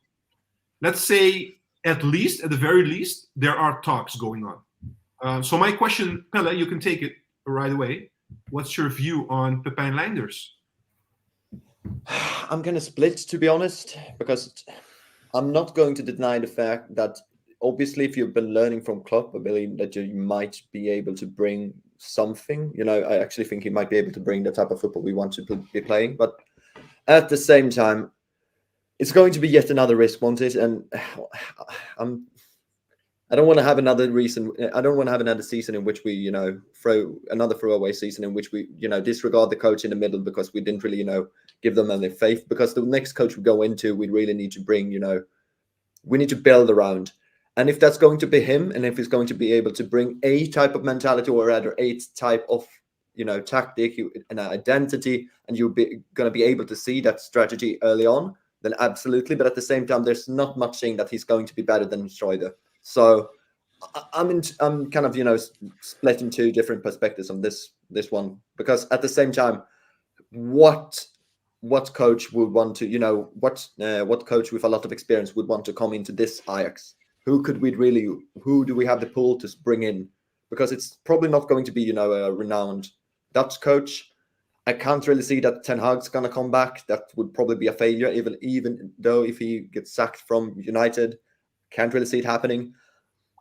let's say at the very least, there are talks going on. So my question, Pelle, you can take it right away. What's your view on Pepijn Leinders? I'm going to split, to be honest, because I'm not going to deny the fact that obviously if you've been learning from Klopp, I believe that you might be able to bring something. I actually think he might be able to bring the type of football we want to be playing. But at the same time, it's going to be yet another risk, won't it? And I don't want to have another reason. I don't want to have another season in which we, throw another throwaway season in which we, disregard the coach in the middle because we didn't really, give them any faith. Because the next coach we go into, we really need to bring, we need to build around. And if that's going to be him, and if he's going to be able to bring a type of mentality or rather a type of, tactic, an identity, and you're going to be able to see that strategy early on, then absolutely. But at the same time, there's not much saying that he's going to be better than Schroeder. So I'm kind of, split in two different perspectives on this one, because at the same time, what coach would want to, what coach with a lot of experience would want to come into this Ajax? Who do we have the pool to bring in? Because it's probably not going to be, a renowned Dutch coach. I can't really see that Ten Hag's going to come back. That would probably be a failure, even though if he gets sacked from United. Can't really see it happening.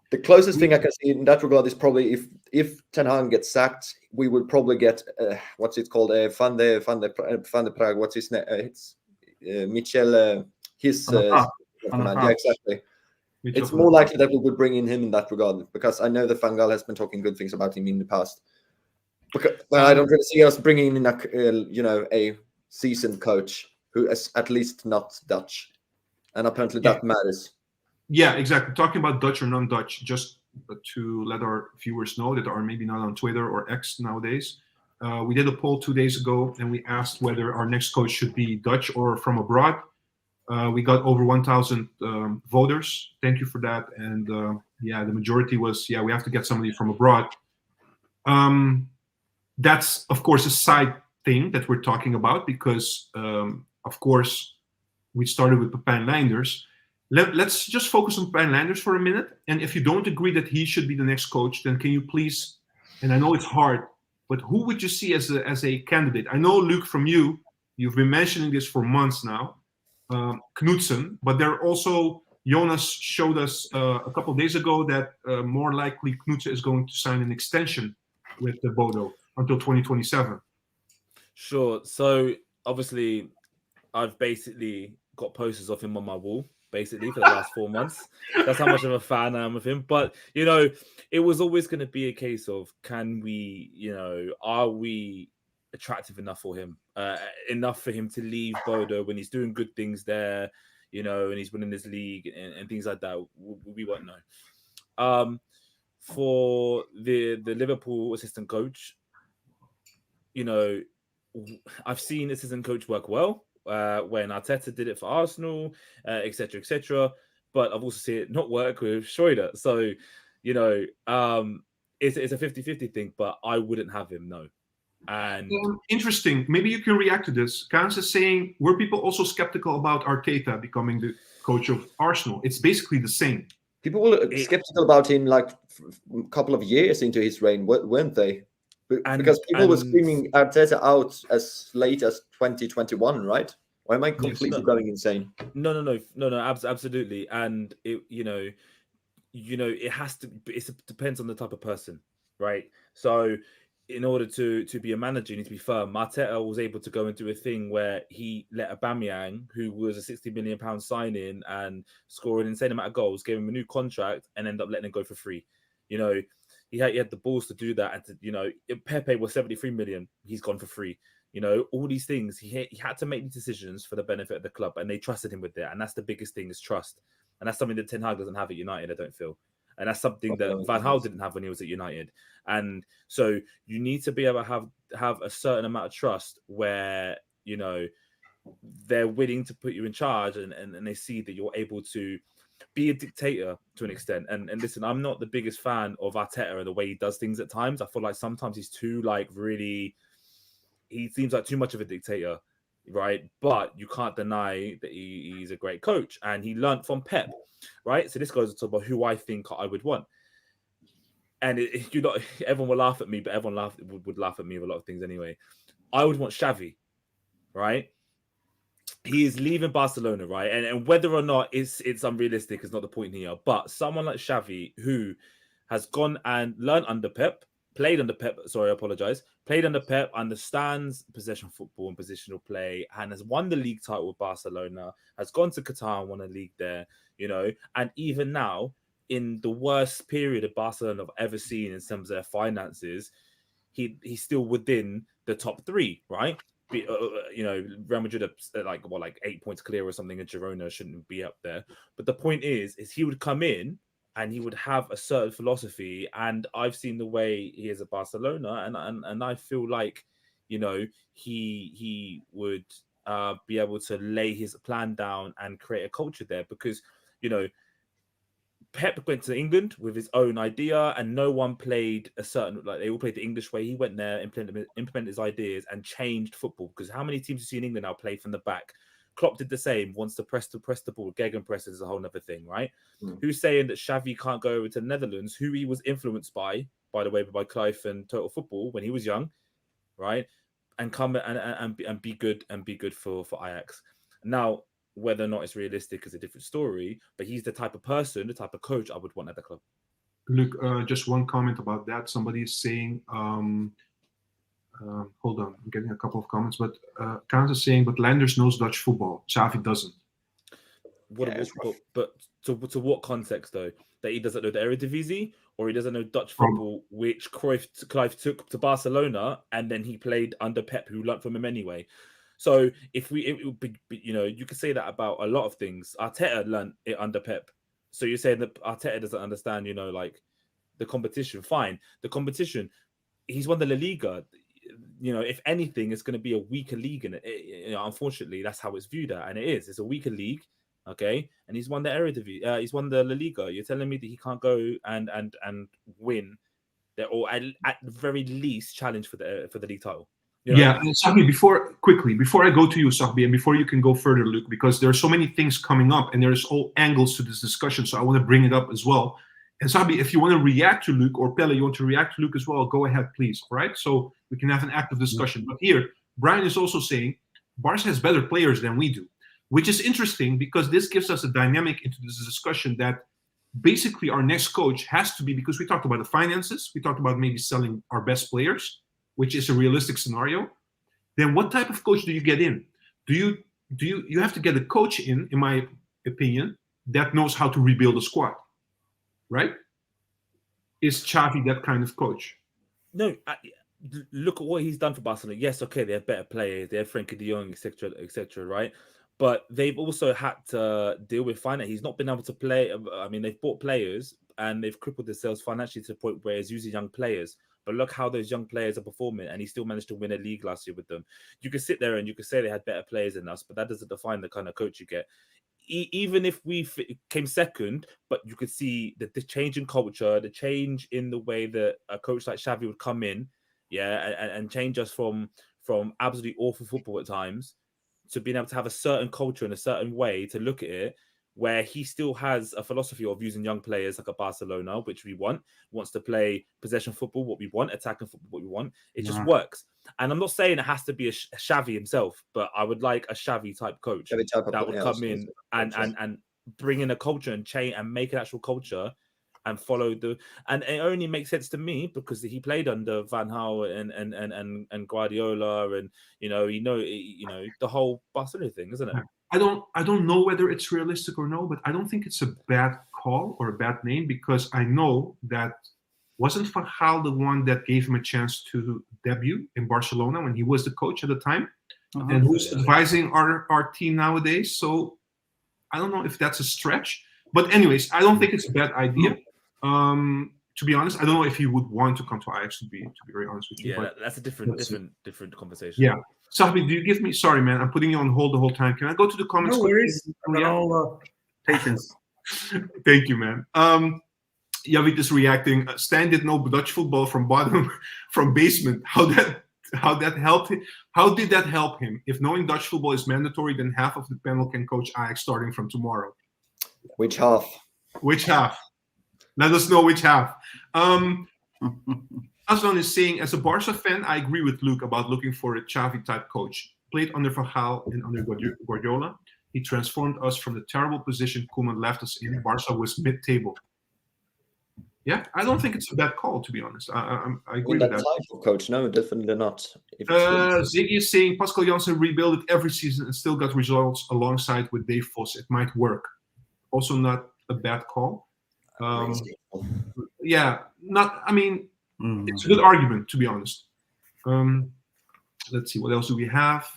The closest thing I can see in that regard is probably if Ten Hag gets sacked, we would probably get what's it called? Van de Praag. What's his name? It's Michel. Yeah, exactly. It's more likely that we would bring in him in that regard, because I know that Van Gaal has been talking good things about him in the past. Because I don't really see us bringing in a seasoned coach. who is at least not Dutch, and apparently Yeah. that matters. Yeah, exactly. Talking about Dutch or non-Dutch, just to let our viewers know that are maybe not on Twitter or X nowadays. We did a poll 2 days ago, and we asked whether our next coach should be Dutch or from abroad. We got over 1,000 voters. Thank you for that. And the majority was, we have to get somebody from abroad. That's, of course, a side thing that we're talking about because, of course, we started with Pepijn Leinders. Let's just focus on Pepijn Leinders for a minute. And if you don't agree that he should be the next coach, then can you please, and I know it's hard, but who would you see as a candidate? I know, Luke, from you've been mentioning this for months now, Knudsen, but there are also, Jonas showed us a couple of days ago that more likely Knudsen is going to sign an extension with the Bodo until 2027. Sure. So obviously, I've basically got posters of him on my wall, basically, for the last 4 months. That's how much of a fan I am of him. But, it was always going to be a case of, can we, are we attractive enough for him? Enough for him to leave Bodo when he's doing good things there, and he's winning this league and things like that. We won't know. For the Liverpool assistant coach, I've seen assistant coach work well when Arteta did it for Arsenal, etc., etc. But I've also seen it not work with Schreuder. So, it's a 50-50 thing, but I wouldn't have him, no. And interesting. Maybe you can react to this. Kans is saying, were people also skeptical about Arteta becoming the coach of Arsenal? It's basically the same. People were skeptical about him like a couple of years into his reign, weren't they? Because people were screaming Arteta out as late as 2021, right? Or am I completely going insane? No, absolutely. And it has to. It depends on the type of person, right? So, in order to be a manager, you need to be firm. Arteta was able to go and do a thing where he let Aubameyang, who was a £60 million signing and scored an insane amount of goals, gave him a new contract and ended up letting him go for free. He had the balls to do that. And Pepe was 73 million. He's gone for free. All these things. He had to make these decisions for the benefit of the club, and they trusted him with it. And that's the biggest thing, is trust. And that's something that Ten Hag doesn't have at United, I don't feel. And that's something that Van Gaal didn't have when he was at United. And so you need to be able to have a certain amount of trust where, they're willing to put you in charge and they see that you're able to be a dictator to an extent. And listen, I'm not the biggest fan of Arteta and the way he does things at times. I feel like sometimes he's too, he seems like too much of a dictator, right? But you can't deny that he's a great coach and he learned from Pep, right? So this goes to about who I think I would want. And everyone will laugh at me, but everyone would laugh at me with a lot of things anyway. I would want Xavi, right? He is leaving Barcelona, right? And whether or not it's unrealistic is not the point here. But someone like Xavi, who has gone and learned under Pep, played under Pep, understands possession football and positional play, and has won the league title with Barcelona, has gone to Qatar and won a league there, and even now, in the worst period of Barcelona I've ever seen in terms of their finances, he's still within the top three, right? Real Madrid are like 8 points clear or something, and Girona shouldn't be up there. But the point is he would come in and he would have a certain philosophy. And I've seen the way he is at Barcelona, and I feel like, he would be able to lay his plan down and create a culture there because, Pep went to England with his own idea and no one played they all played the English way. He went there, implemented his ideas and changed football, because how many teams you see in England now play from the back? Klopp did the same, wants to press the ball. Gegenpress is a whole other thing, right? Who's saying that Xavi can't go over to the Netherlands, who he was influenced by the way, by Cruyff and Total Football when he was young, right? And come and be good for Ajax. Now, whether or not it's realistic is a different story, but he's the type of person, the type of coach I would want at the club. Look, just one comment about that. Somebody is saying, hold on, I'm getting a couple of comments, but Kans is saying, but Leinders knows Dutch football. Xavi doesn't. But to what context, though? That he doesn't know the Eredivisie, or he doesn't know Dutch football, which Cruyff took to Barcelona, and then he played under Pep, who learned from him anyway. So if you could say that about a lot of things. Arteta learned it under Pep. So you're saying that Arteta doesn't understand, like the competition. Fine, the competition. He's won the La Liga. If anything, it's going to be a weaker league, and unfortunately, that's how it's viewed at, and it is. It's a weaker league, okay. And he's won the Eredivisie. He's won the La Liga. You're telling me that he can't go and win, or at the very least challenge for the league title? Yeah, and Sahbi, before I go to you, Sahbi, and before you can go further, Luke, because there are so many things coming up, and there's all angles to this discussion, so I want to bring it up as well. And Sahbi, if you want to react to Luke, or Pelle, you want to react to Luke as well, go ahead, please. All right, so we can have an active discussion. But here, Brian is also saying Barca has better players than we do, which is interesting because this gives us a dynamic into this discussion that basically our next coach has to be, because we talked about the finances, we talked about maybe selling our best players, which is a realistic scenario. Then what type of coach do you get in? You have to get a coach in my opinion, that knows how to rebuild a squad, right? Is Xavi that kind of coach? No, look at what he's done for Barcelona. Yes, okay, they have better players, they have Frenkie de Jong, etc., right? But they've also had to deal with finance. He's not been able to play. I mean, they've bought players and they've crippled themselves financially to the point where he's using young players. But look how those young players are performing, and he still managed to win a league last year with them. You could sit there and you could say they had better players than us, but that doesn't define the kind of coach you get. Even if we came second, but you could see the change in culture, the change in the way that a coach like Xavi would come in, and change us from absolutely awful football at times to being able to have a certain culture and a certain way to look at it, where he still has a philosophy of using young players like a Barcelona, which we wants to play possession football, what we want, attacking football, what we want. It just works. And I'm not saying it has to be a Xavi himself, but I would like a Xavi type coach that would come in and bring in a culture and change and make an actual culture and follow and it only makes sense to me because he played under Van Gaal and Guardiola, and the whole Barcelona thing, isn't it? I don't know whether it's realistic or no, but I don't think it's a bad call or a bad name, because I know that wasn't Van Gaal the one that gave him a chance to debut in Barcelona when he was the coach at the time, and who's advising our team nowadays. So I don't know if that's a stretch, but anyways, I don't think it's a bad idea. To be honest, I don't know if he would want to come to Ajax, to be very honest with you. Yeah, but that's a different conversation. Yeah. Sahbi, do you give me... Sorry, man. I'm putting you on hold the whole time. Can I go to the comments? No worries. I've got all patience. Thank you, man. Javit is reacting. Stan did know Dutch football from basement. How that helped him? How did that help him? If knowing Dutch football is mandatory, then half of the panel can coach Ajax starting from tomorrow. Which half? Which half? Let us know which half. Aslan is saying, as a Barca fan, I agree with Luke about looking for a Xavi-type coach. Played under Van Gaal and under Guardiola. He transformed us from the terrible position Koeman left us in. Barca was mid-table. Yeah, I don't think it's a bad call, to be honest. I agree with that. Type of coach? No, definitely not. Ziggy is saying, Pascal Janssen rebuilt it every season and still got results alongside with Dave Vos. It might work. Also not a bad call. It's a good argument, to be honest. Let's see, what else do we have?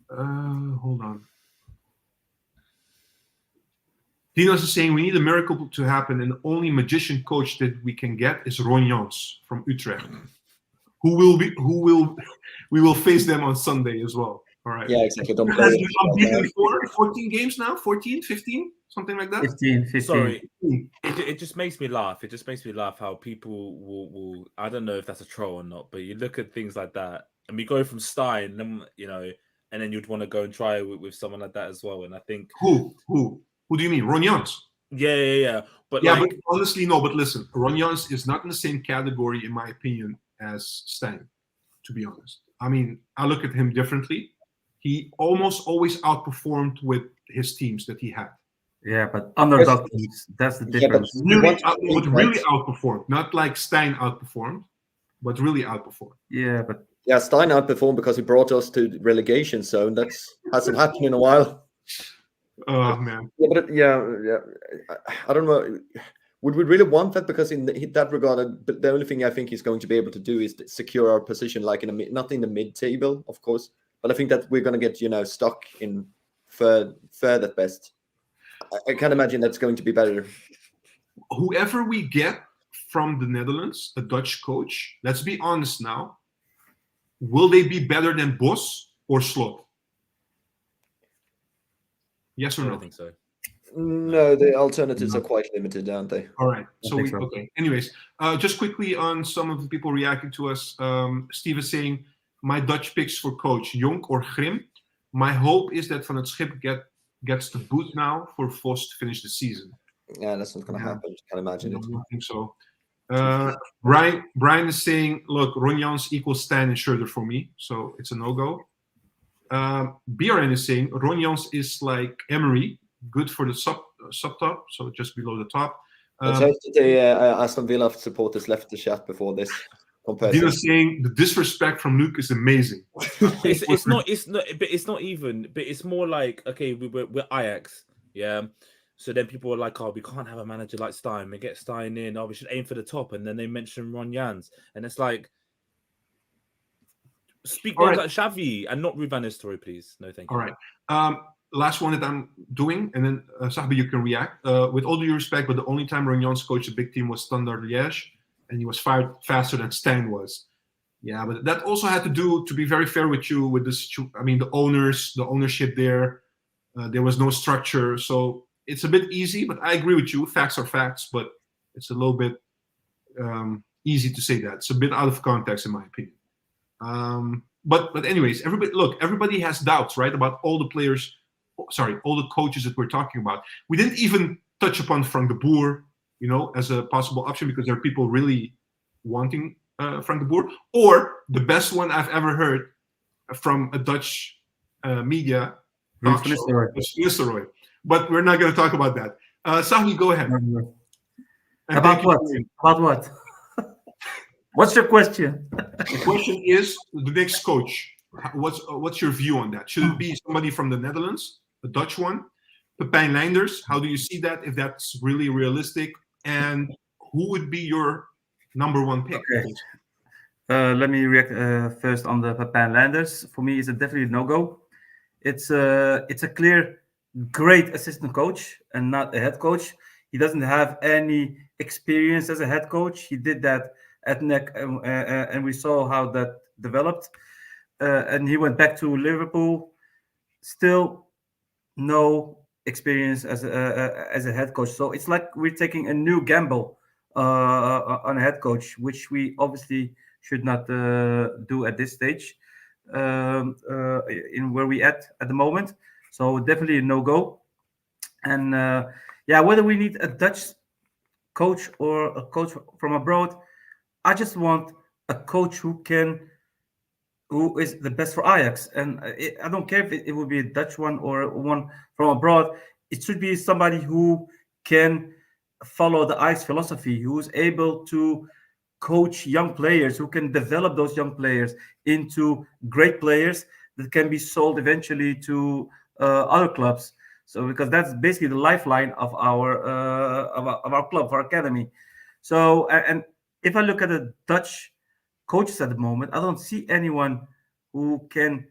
Hold on. Dinos is saying we need a miracle to happen, and the only magician coach that we can get is Ron Jans from Utrecht, we will face them on Sunday as well. All right. Yeah, exactly. Don't has been unbeaten before 14 games now, 14, 15, something like that. 15. Sorry, it just makes me laugh. It just makes me laugh how people will. I don't know if that's a troll or not, but you look at things like that, and we go from Stein, and then you'd want to go and try with someone like that as well. And I think who do you mean, Ron Jans? Yeah. But but honestly, no. But listen, Ron Jans is not in the same category, in my opinion, as Stein. To be honest, I mean, I look at him differently. He almost always outperformed with his teams that he had. Yeah, but underdog teams, that's the difference. Really outperformed. Not like Stein outperformed, but really outperformed. Yeah, Stein outperformed because he brought us to relegation zone. That hasn't happened in a while. Oh, man. Yeah, but I don't know. would we really want that? Because in that regard, the only thing I think he's going to be able to do is secure our position, like not in the mid-table, of course, but I think that we're going to get stuck in third at best. I can't imagine that's going to be better. Whoever we get from the Netherlands, a Dutch coach, let's be honest now, will they be better than Bos or Slot? Yes or I no? don't think so. No, the alternatives are quite limited, aren't they? All right. So think so. okay. Anyways, just quickly on some of the people reacting to us. Steve is saying, my Dutch picks for coach, Jonk or Grim. My hope is that Van het Schip gets the boot now for Vos to finish the season. Yeah, that's not going to happen. Can't imagine I it. don't think so. Brian is saying, look, Ron Jans equals Stan and Schroeder for me, so it's a no-go. BRN is saying Ron Jans is like Emery, good for the sub top, so just below the top. Let's hope that the Aston Villa supporters left the chat before this. Dino's saying the disrespect from Luke is amazing. It's not even, but it's more like, okay, we're Ajax, yeah. So then people are like, oh, we can't have a manager like Stein. We get Stein in. Oh, we should aim for the top. And then they mention Ron Jans. And it's like, speak words like Xavi and not Ruud van Nistelrooy, please. No, thank you. All right. Last one that I'm doing, and then Sahbi, you can react. With all due respect, but the only time Ron Jans coached a big team was Standard Liège, and he was fired faster than Stan was. Yeah, but that also had to do, to be very fair with you, with this. I mean, the ownership there. There was no structure, so it's a bit easy. But I agree with you. Facts are facts, but it's a little bit easy to say that. It's a bit out of context, in my opinion. But anyways, everybody has doubts, right, about all the players. Sorry, all the coaches that we're talking about. We didn't even touch upon Frank de Boer, as a possible option, because there are people really wanting Frank de Boer. Or the best one I've ever heard from a Dutch media talk show was Nistelrooy. But we're not going to talk about that. Sahni, go ahead. About what? About what? What's your question? The question is the next coach. What's your view on that? Should it be somebody from the Netherlands, a Dutch one? Pepijn Leinders, how do you see that, if that's really realistic? And who would be your number one pick? Okay. Let me react first on the Pepijn Leinders. For me, it's a definitely no-go. It's a clear, great assistant coach and not a head coach. He doesn't have any experience as a head coach. He did that at NEC, and we saw how that developed. And he went back to Liverpool. Still no experience as a head coach. So it's like we're taking a new gamble on a head coach, which we obviously should not do at this stage in where we at the moment. So definitely a no-go. And whether we need a Dutch coach or a coach from abroad, I just want a coach who is the best for Ajax. And I don't care if it would be a Dutch one or one from abroad. It should be somebody who can follow the Ajax philosophy, who is able to coach young players, who can develop those young players into great players that can be sold eventually to other clubs. So because that's basically the lifeline of our club, of our academy. So and if I look at the Dutch coaches at the moment, I don't see anyone who can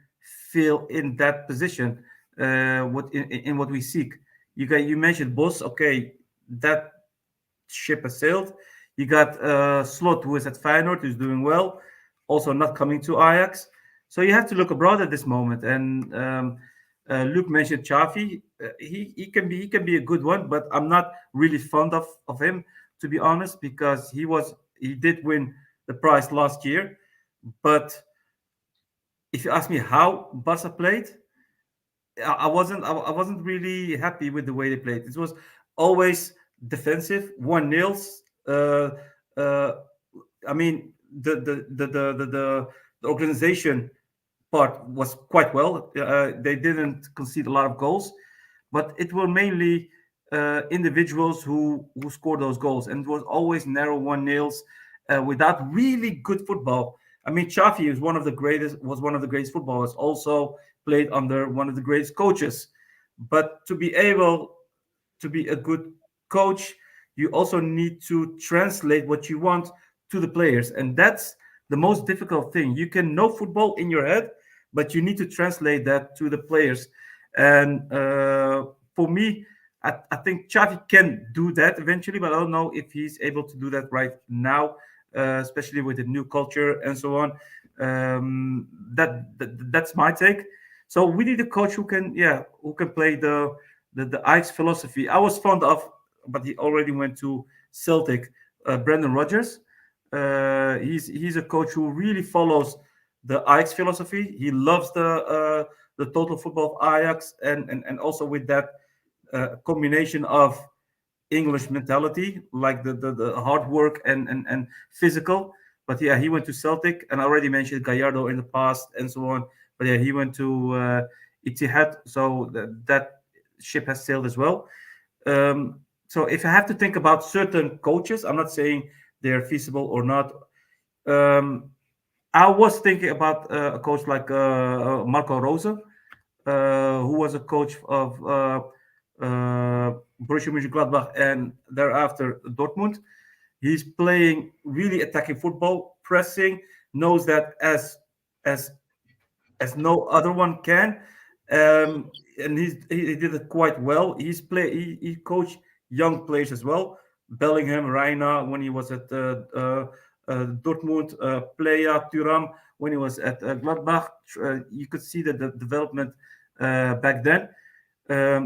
fill in that position. In what we seek, you mentioned Bos. Okay, that ship has sailed. You got Slot, who is at Feyenoord, who's doing well, also not coming to Ajax. So you have to look abroad at this moment. And Luke mentioned Xavi. He can be a good one, but I'm not really fond of him, to be honest, because he did win the prize last year. But if you ask me how Barca played, I wasn't really happy with the way they played. It was always defensive, 1-0. I mean, the organization part was quite well. They didn't concede a lot of goals, but it were mainly individuals who scored those goals, and it was always narrow 1-0 without really good football. I mean, Xavi was one of the greatest footballers. Also played under one of the greatest coaches, but to be able to be a good coach, you also need to translate what you want to the players, and that's the most difficult thing. You can know football in your head, but you need to translate that to the players. And for me, I think Xavi can do that eventually, but I don't know if he's able to do that right now, especially with the new culture and so on. That's my take. So we need a coach who can play the Ajax philosophy. I was fond of, but he already went to Celtic. Brendan Rodgers. He's a coach who really follows the Ajax philosophy. He loves the total football of Ajax, and also with that combination of English mentality, like the hard work and physical. But yeah, he went to Celtic, and I already mentioned Gallardo in the past and so on. But yeah, he went to Etihad, so that ship has sailed as well. So if I have to think about certain coaches, I'm not saying they're feasible or not. I was thinking about a coach like Marco Rose, who was a coach of Borussia Mönchengladbach and thereafter Dortmund. He's playing really attacking football, pressing, knows that as no other one can, and he did it quite well. He coached young players as well. Bellingham, Reina when he was at Dortmund, Playa, Thuram when he was at Gladbach. You could see that the development back then.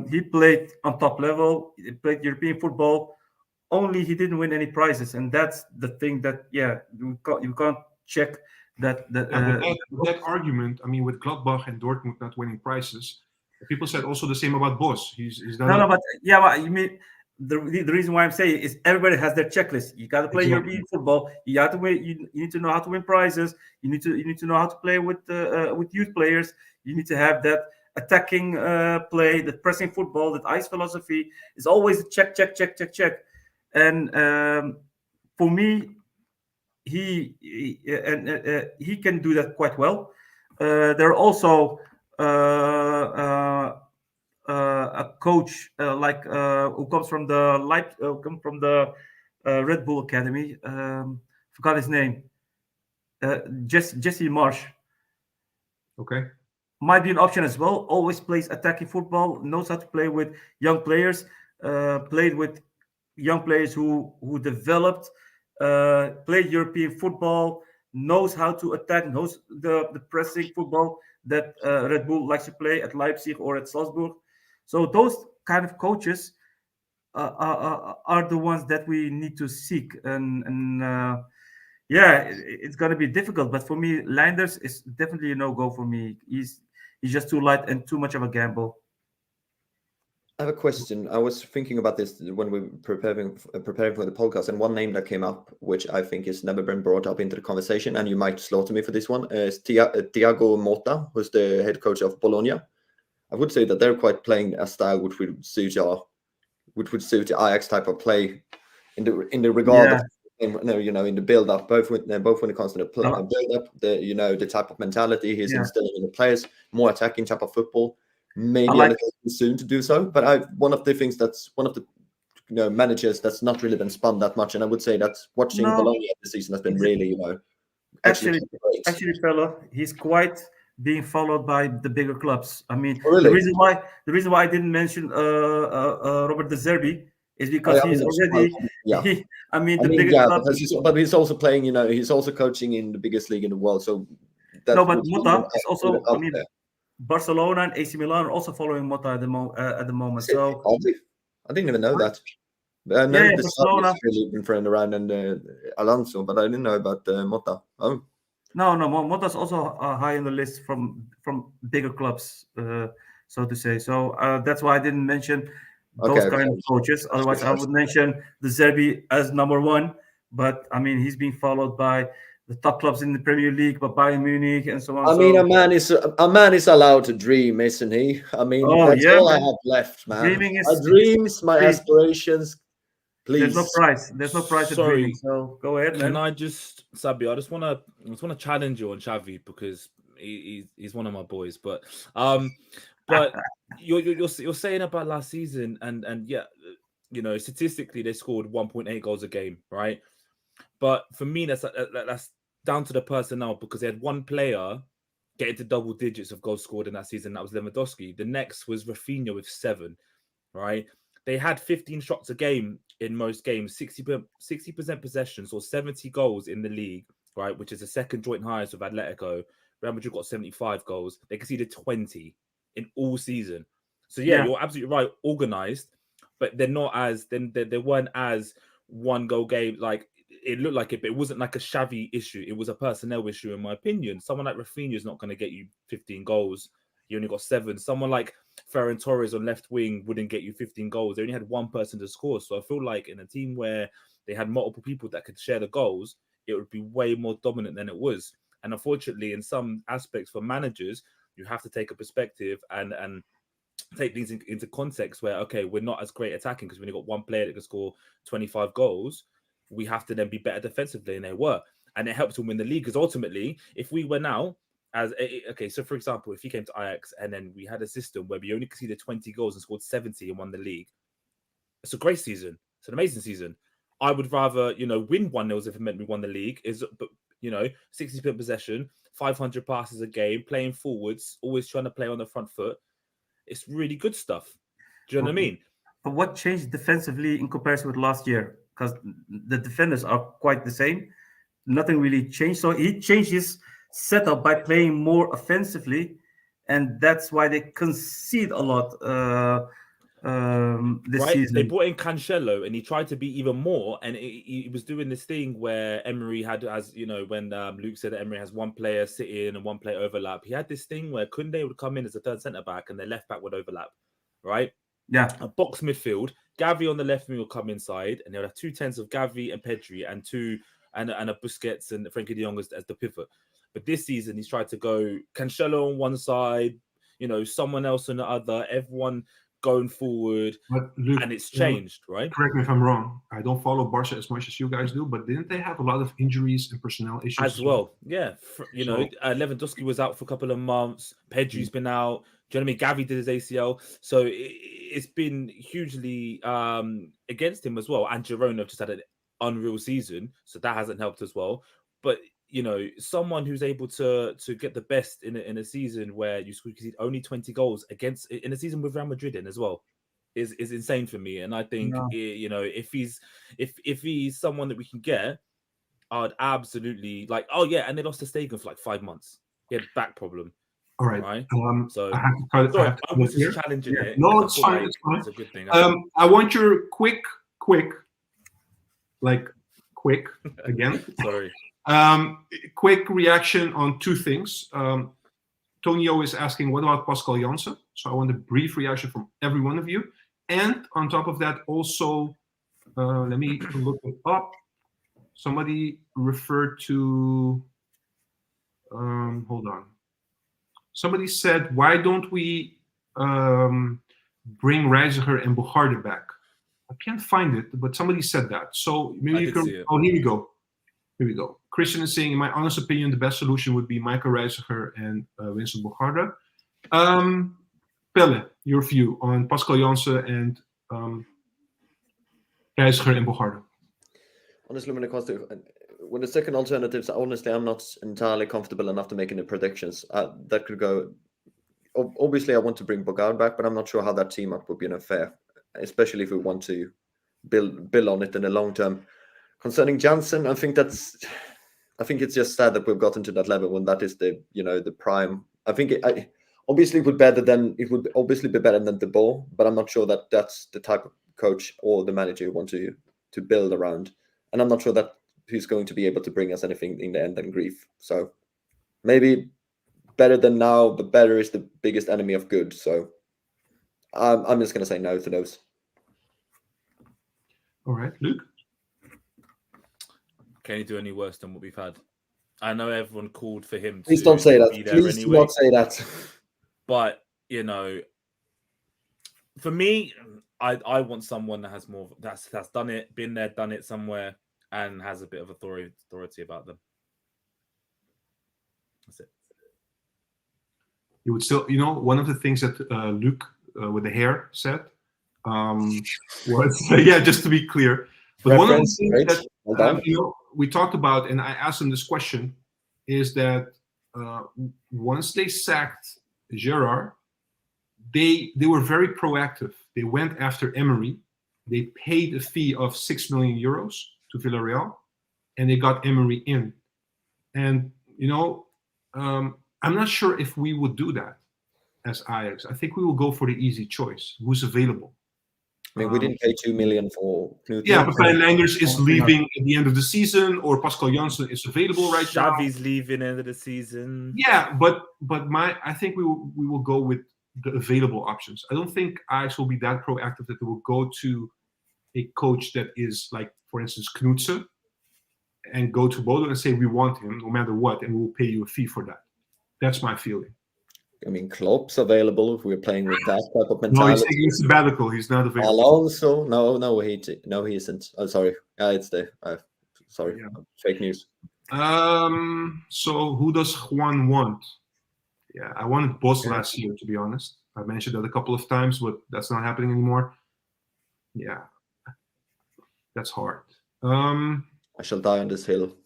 He played on top level. He played European football. Only he didn't win any prizes, and that's the thing that you can't check that. With that argument, I mean, with Gladbach and Dortmund not winning prizes, people said also the same about Boss. He's no, but you mean the reason why I'm saying is everybody has their checklist. You got to play European football. You have to win. You need to know how to win prizes. You need to know how to play with youth players. You need to have that attacking play, that pressing football, that ice philosophy is always a check. And for me, he can do that quite well. There are also a coach who comes from the Red Bull Academy. Forgot his name. Jesse Marsh. Okay. Might be an option as well. Always plays attacking football. Knows how to play with young players. Played with young players who developed. Played European football. Knows how to attack. Knows the pressing football that Red Bull likes to play at Leipzig or at Salzburg. So those kind of coaches are the ones that we need to seek, and it's going to be difficult. But for me, Leinders is definitely a no-go for me. He's just too light and too much of a gamble. I have a question. I was thinking about this when we were preparing for the podcast, and one name that came up, which I think has never been brought up into the conversation, and you might slaughter me for this one, is Thiago Motta, who's the head coach of Bologna. I would say that they're quite playing a style which would suit the Ajax type of play in the regard of in the build up, both when it comes to the build up, the type of mentality he's instilling in the players, more attacking type of football. Maybe a little too soon to do so, but one of the managers that's not really been spun that much, and I would say that watching Bologna this season has been really actually, fella, he's quite being followed by the bigger clubs. I mean, really? the reason why I didn't mention Robert De Zerbi is because he's already. The bigger clubs. But he's also playing. He's also coaching in the biggest league in the world. So but Motta is also. Barcelona and AC Milan are also following Motta at the moment. So I didn't even know that. I know Barcelona really been thrown around and Alonso, but I didn't know about Motta. Oh. No, Motta's also high on the list from bigger clubs, so to say. So that's why I didn't mention those kind of coaches. Otherwise, I would mention De Zerbi as number one. But I mean, he's being followed by the top clubs in the Premier League, but Bayern Munich and so on. I mean, a man is allowed to dream, isn't he? I mean, that's all I have left, man. Dreaming is my dreams, my aspirations. Please. There's no price. Sorry. Dreaming, so go ahead, man. Can I just, Sabi? I just want to challenge you on Xavi because he's one of my boys. But you're saying about last season, and statistically they scored 1.8 goals a game, right? But for me, that's down to the personnel, because they had one player get into double digits of goals scored in that season. That was Lewandowski. The next was Rafinha with 7, right? They had 15 shots a game in most games, 60% possessions, or 70 goals in the league, right? Which is the second joint highest with Atletico. Real Madrid got 75 goals. They conceded 20 in all season. So yeah, you're absolutely right, organized, but they're not as they weren't as one goal game. Like it looked like it, but it wasn't like a Xavi issue. It was a personnel issue, in my opinion. Someone like Rafinha is not going to get you 15 goals. He only got 7. Someone like Ferran Torres on left wing wouldn't get you 15 goals. They only had one person to score. So I feel like in a team where they had multiple people that could share the goals, it would be way more dominant than it was. And unfortunately, in some aspects for managers, you have to take a perspective and take things into context where, okay, we're not as great attacking because we only got one player that can score 25 goals. We have to then be better defensively, and they were. And it helped them win the league, because ultimately, if we went out as so for example, if you came to Ajax and then we had a system where we only conceded 20 goals and scored 70 and won the league, it's a great season. It's an amazing season. I would rather, win 1-0 if it meant we won the league, 60% possession, 500 passes a game, playing forwards, always trying to play on the front foot. It's really good stuff. Do you know what I mean? But what changed defensively in comparison with last year? Because the defenders are quite the same. Nothing really changed. So he changed his setup by playing more offensively, and that's why they concede a lot this season. They brought in Cancelo, and he tried to be even more, and he was doing this thing where Emery when Luke said that Emery has one player sit in and one player overlap. He had this thing where Koundé would come in as a third centre back, and their left back would overlap, right? Yeah, a box midfield. Gavi on the left wing will come inside, and they'll have 2 10s of Gavi and Pedri, and a Busquets and Frenkie de Jong as the pivot. But this season, he's tried to go Cancelo on one side, someone else on the other, everyone going forward, but Luke, and it's changed, right? Correct me if I'm wrong. I don't follow Barca as much as you guys do, but didn't they have a lot of injuries and personnel issues as well? Yeah, Lewandowski was out for a couple of months. Pedri's been out. Do you know what I mean? Gavi did his ACL, so it's been hugely against him as well. And Girona just had an unreal season, so that hasn't helped as well. But someone who's able to get the best in a season where you concede only 20 goals in a season with Real Madrid in as well is insane for me. And I think if he's someone that we can get, I'd absolutely like. Oh yeah, and they lost to Stegen for like 5 months. He had a back problem. All right. So I have to cut, sorry, I was just challenging it. No, it's fine. It's fine. It's a good thing. I want your quick again. Sorry. Quick reaction on 2 things. Tonio is asking, what about Pascal Janssen? So I want a brief reaction from every one of you. And on top of that, also, let me look it up. Somebody referred to, hold on. Somebody said, why don't we bring Reiziger and Bogarde back? I can't find it, but somebody said that. So maybe you can. Oh, here we go. Here we go. Christian is saying, in my honest opinion, the best solution would be Michael Reiziger and Vincent Bogarde. Pelle, your view on Pascal Janssen and Reiziger and Bogarde? Honestly, when it comes to the second alternatives, honestly, I'm not entirely comfortable enough to make any predictions. That could go. Obviously, I want to bring Bogarde back, but I'm not sure how that team up would be fair, especially if we want to build on it in the long term. Concerning Janssen, I think it's just sad that we've gotten to that level when that is the prime. I think it would obviously be better than De Boer, but I'm not sure that that's the type of coach or the manager you want to build around, and I'm not sure that he's going to be able to bring us anything in the end than grief. So maybe better than now, but better is the biggest enemy of good. So I'm just going to say no to those. All right, Luke. Can he do any worse than what we've had? I know everyone called for him. Please don't say that. Please do not say that. But for me, I want someone that has more that's done it, been there, done it somewhere, and has a bit of authority about them. That's it. You would still, one of the things that Luke with the hair said, was yeah, just to be clear. But one of the Reference, things great. that Well done. we talked about, and I asked him this question, is that once they sacked Gerrard, they were very proactive. They went after Emery. They paid a fee of 6 million euros to Villarreal, and they got Emery in. And I'm not sure if we would do that as Ajax. I think we will go for the easy choice. Who's available? I mean, we didn't pay 2 million for Knut. Yeah, but Landers is leaving at the end of the season, or Pascal Janssen is available right now. Xavi's leaving end of the season. Yeah, but I think we will go with the available options. I don't think Ajax will be that proactive that they will go to a coach that is like, for instance, Knutse, and go to Bodo and say we want him no matter what, and we'll pay you a fee for that. That's my feeling. I mean, Klopp's available if we're playing with that type of No, mentality. he's taking a sabbatical. He's not available. Alonso, no, he isn't. Oh, sorry. It's the sorry, Yeah. fake news. So who does Juan want? Yeah, I wanted Boss last year, to be honest. I mentioned that a couple of times, but that's not happening anymore. Yeah, that's hard. I shall die on this hill.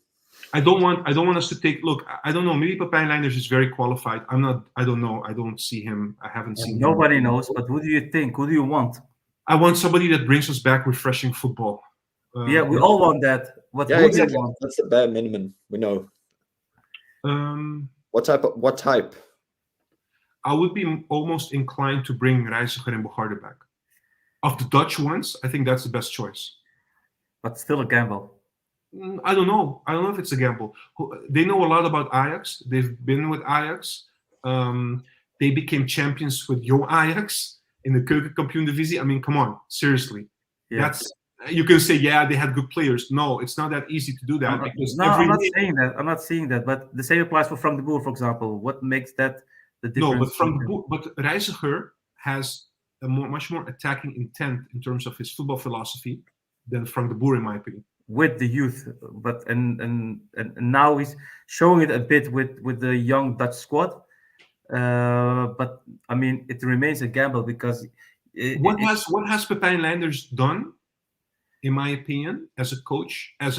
I don't want us to take. Look, I don't know. Maybe Pepijn Leijnders is very qualified. I don't know. I don't see him. I haven't seen him. Nobody knows, but who do you think? Who do you want? I want somebody that brings us back refreshing football. Yeah, we all want that. What Yeah, who do exactly. you want? That's the bare minimum. We know. What type? I would be almost inclined to bring Reiziger and Bogarde back. Of the Dutch ones, I think that's the best choice. But still a gamble. I don't know. I don't know if it's a gamble. They know a lot about Ajax. They've been with Ajax. They became champions with Jong Ajax in the Keukenkampioen-divisie. I mean, come on, seriously. Yeah. That's, you can say, yeah, they had good players. No, it's not that easy to do that. Because I'm not saying that. I'm not saying that. But the same applies for Frank de Boer, for example. What makes that the difference? No, but Reiziger has a much more attacking intent in terms of his football philosophy than Frank de Boer, in my opinion. With the youth, but and now he's showing it a bit with the young Dutch squad. But I mean, it remains a gamble because what has Pepijn Leijnders done, in my opinion, as a head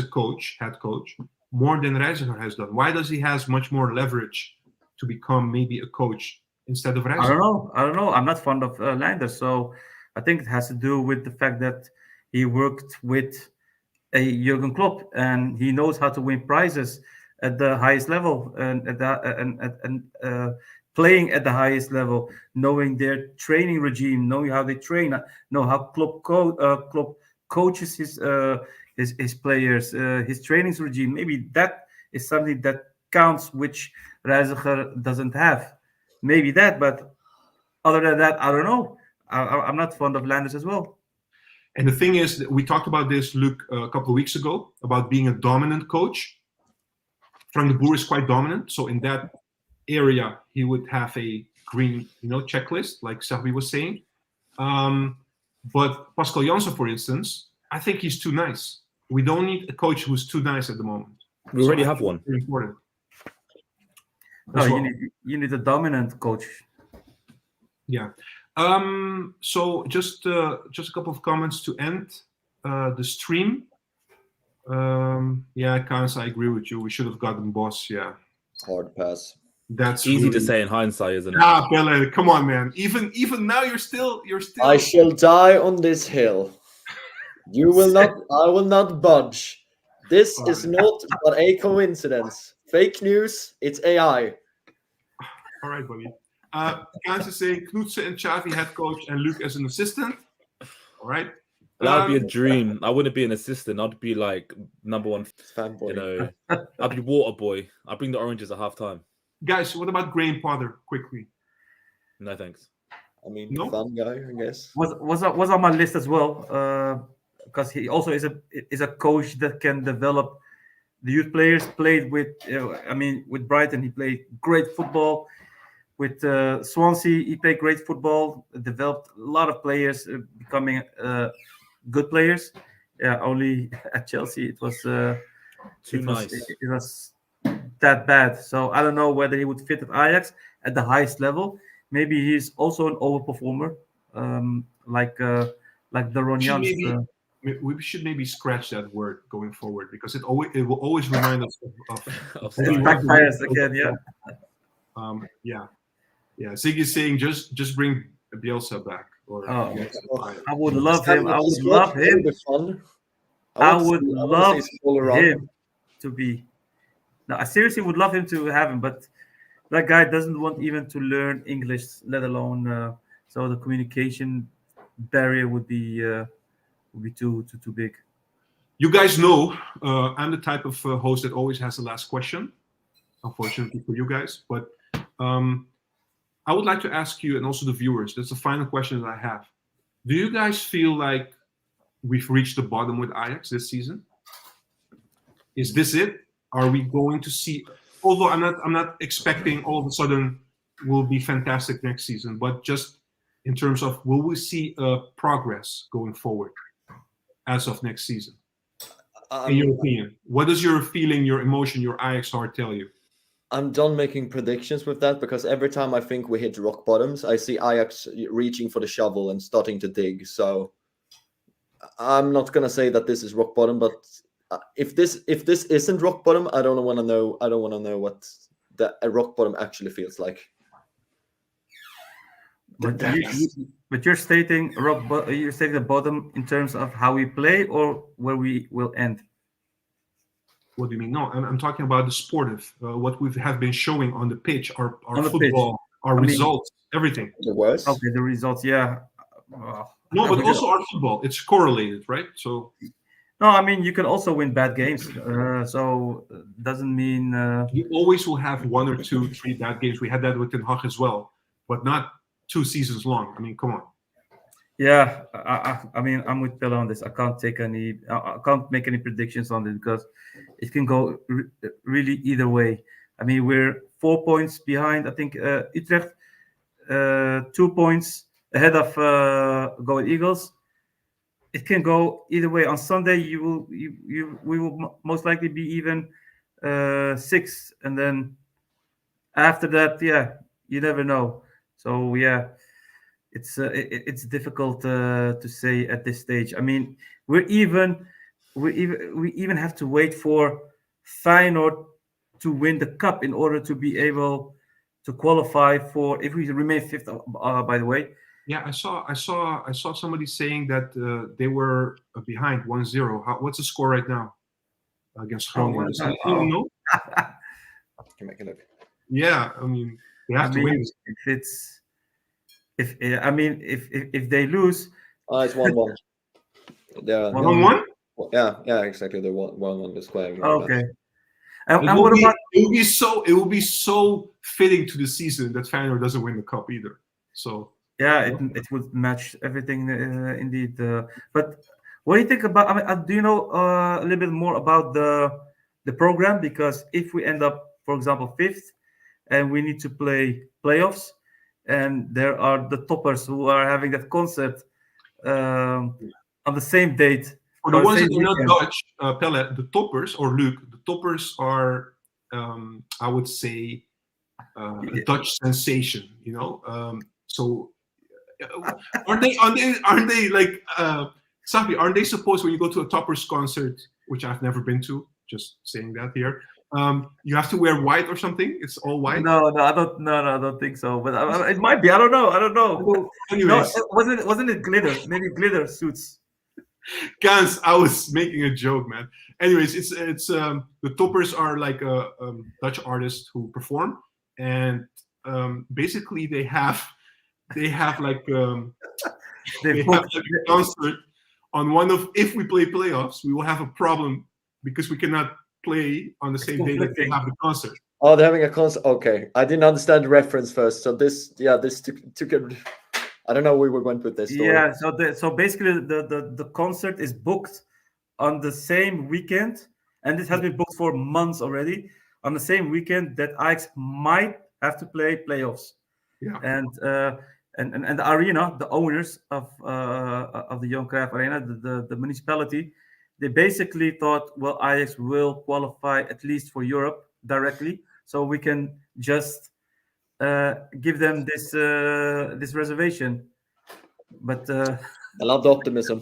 coach, more than Reiziger has done? Why does he has much more leverage to become maybe a coach instead of Reiziger? I don't know. I'm not fond of Leijnders, so I think it has to do with the fact that he worked with a Jurgen Klopp, and he knows how to win prizes at the highest level, and playing at the highest level, knowing their training regime, knowing how they train, know how Klopp coaches his players, his trainings regime. Maybe that is something that counts, which Reiziger doesn't have. Maybe that, but other than that, I don't know. I'm not fond of Leijnders as well. And the thing is, we talked about this, Luke, a couple of weeks ago, about being a dominant coach. Frank de Boer is quite dominant. So in that area, he would have a green, checklist, like Sahbi was saying. But Pascal Janssen, for instance, I think he's too nice. We don't need a coach who's too nice at the moment. We already have one. Very important. No, you need a dominant coach. Yeah. So just a couple of comments to end the stream. Yeah, Kans, I agree with you. We should have gotten Boss. Yeah, Hard pass. That's easy to say in hindsight, isn't it? Ah, Pele, come on, man. Even now, you're still. I shall die on this hill. You will not. I will not budge. This is not but a coincidence. Fake news. It's AI. All right, buddy. Kans is saying Knutse and Xavi head coach and Luke as an assistant. All right. That would be a dream. I wouldn't be an assistant. I'd be like number one fanboy. I'd be water boy. I'd bring the oranges at halftime. Guys, what about Graham Potter? Quickly. No thanks. I mean, fun guy, I guess. Was on my list as well, because he also is a coach that can develop the youth players. Played with, with Brighton, he played great football. With Swansea, he played great football. Developed a lot of players, becoming good players. Yeah, only at Chelsea it was too nice. It was that bad. So I don't know whether he would fit at Ajax at the highest level. Maybe he's also an overperformer, like like the We should Ronyans. we should maybe scratch that word going forward because it will always remind us of Of what we It Sky. want to backfires do. again, yeah. Yeah. Ziggy is saying just bring Bielsa back. Or Oh, Bielsa. I would love him. I would Squad, love that would him. be fun. I want to would see- I want to love see Smaller run. him to be. No, I seriously would love him to have him, but that guy doesn't want even to learn English, let alone. So the communication barrier would be too big. You guys know I'm the type of host that always has the last question, unfortunately for you guys. But I would like to ask you and also the viewers, that's the final question that I have. Do you guys feel like we've reached the bottom with Ajax this season? Is this it? Are we going to see, although I'm not expecting all of a sudden will be fantastic next season, but just in terms of will we see progress going forward as of next season? In your opinion, what does your feeling, your emotion, your Ajax heart tell you? I'm done making predictions with that because every time I think we hit rock bottoms, I see Ajax reaching for the shovel and starting to dig. So I'm not gonna say that this is rock bottom, but if this isn't rock bottom, I don't want to know. I don't want to know what a rock bottom actually feels like. But you're stating you're stating the bottom in terms of how we play or where we will end. What do you mean? No, I'm talking about the sportive, what we have been showing on the pitch, our On the football, our results, everything. The worst. Okay, the results, yeah. No, but we also our football. It's correlated, right? So No, I mean you can also win bad games. So doesn't mean you always will have 1 or 2, 3 bad games. We had that with Ten Hag as well, but not 2 seasons long. I mean, come on. yeah. I mean I'm with Pella on this. I can't make any predictions on this because it can go really either way. I mean we're 4 points behind. I think Utrecht, 2 points ahead of Go Eagles. It can go either way. On Sunday, we will most likely be even 6, and then after that, yeah, you never know. So yeah, it's difficult to say at this stage. I mean, we even have to wait for Feyenoord to win the cup in order to be able to qualify for if we remain fifth. By the way. Yeah, I saw somebody saying that they were behind 1-0. What's the score right now against Groningen? Does anyone know? Can make a look. Yeah, I mean they have to win. If they lose, It's 1-1. Yeah, 1-1. Yeah, exactly. The 1-1 display. Okay. It And what about? It will be so fitting to the season that Feyenoord doesn't win the cup either. So. Yeah, it would match everything indeed. But what do you think about? I mean, do you know a little bit more about the program? Because if we end up, for example, fifth, and we need to play playoffs, and there are the toppers who are having that concert on the same date. For the ones that are not Dutch, Pelle, the toppers or Luke, the toppers are, I would say, a Dutch sensation. You know, so. Aren't they like Safi? Aren't they supposed when you go to a Toppers concert, which I've never been to? Just saying that here. You have to wear white or something. It's all white. No, I don't. No, I don't think so. But it might be. I don't know. Well, anyways, no, wasn't it glitter? Maybe glitter suits. Gans, I was making a joke, man. Anyways, it's the Toppers are like a Dutch artist who perform, and basically they have like they have like a concert on one of if we play playoffs, we will have a problem because we cannot play on the same day that they have the concert. Oh, they're having a concert. Okay, I didn't understand the reference first. So this took a. I don't know where we went with this story. Yeah, so basically the concert is booked on the same weekend, and this has been booked for months already. On the same weekend that Ajax might have to play playoffs. Yeah, and the arena, the owners of the Johan Cruyff Arena, the municipality, they basically thought, well, Ajax will qualify at least for Europe directly, so we can just give them this reservation. but I love the optimism.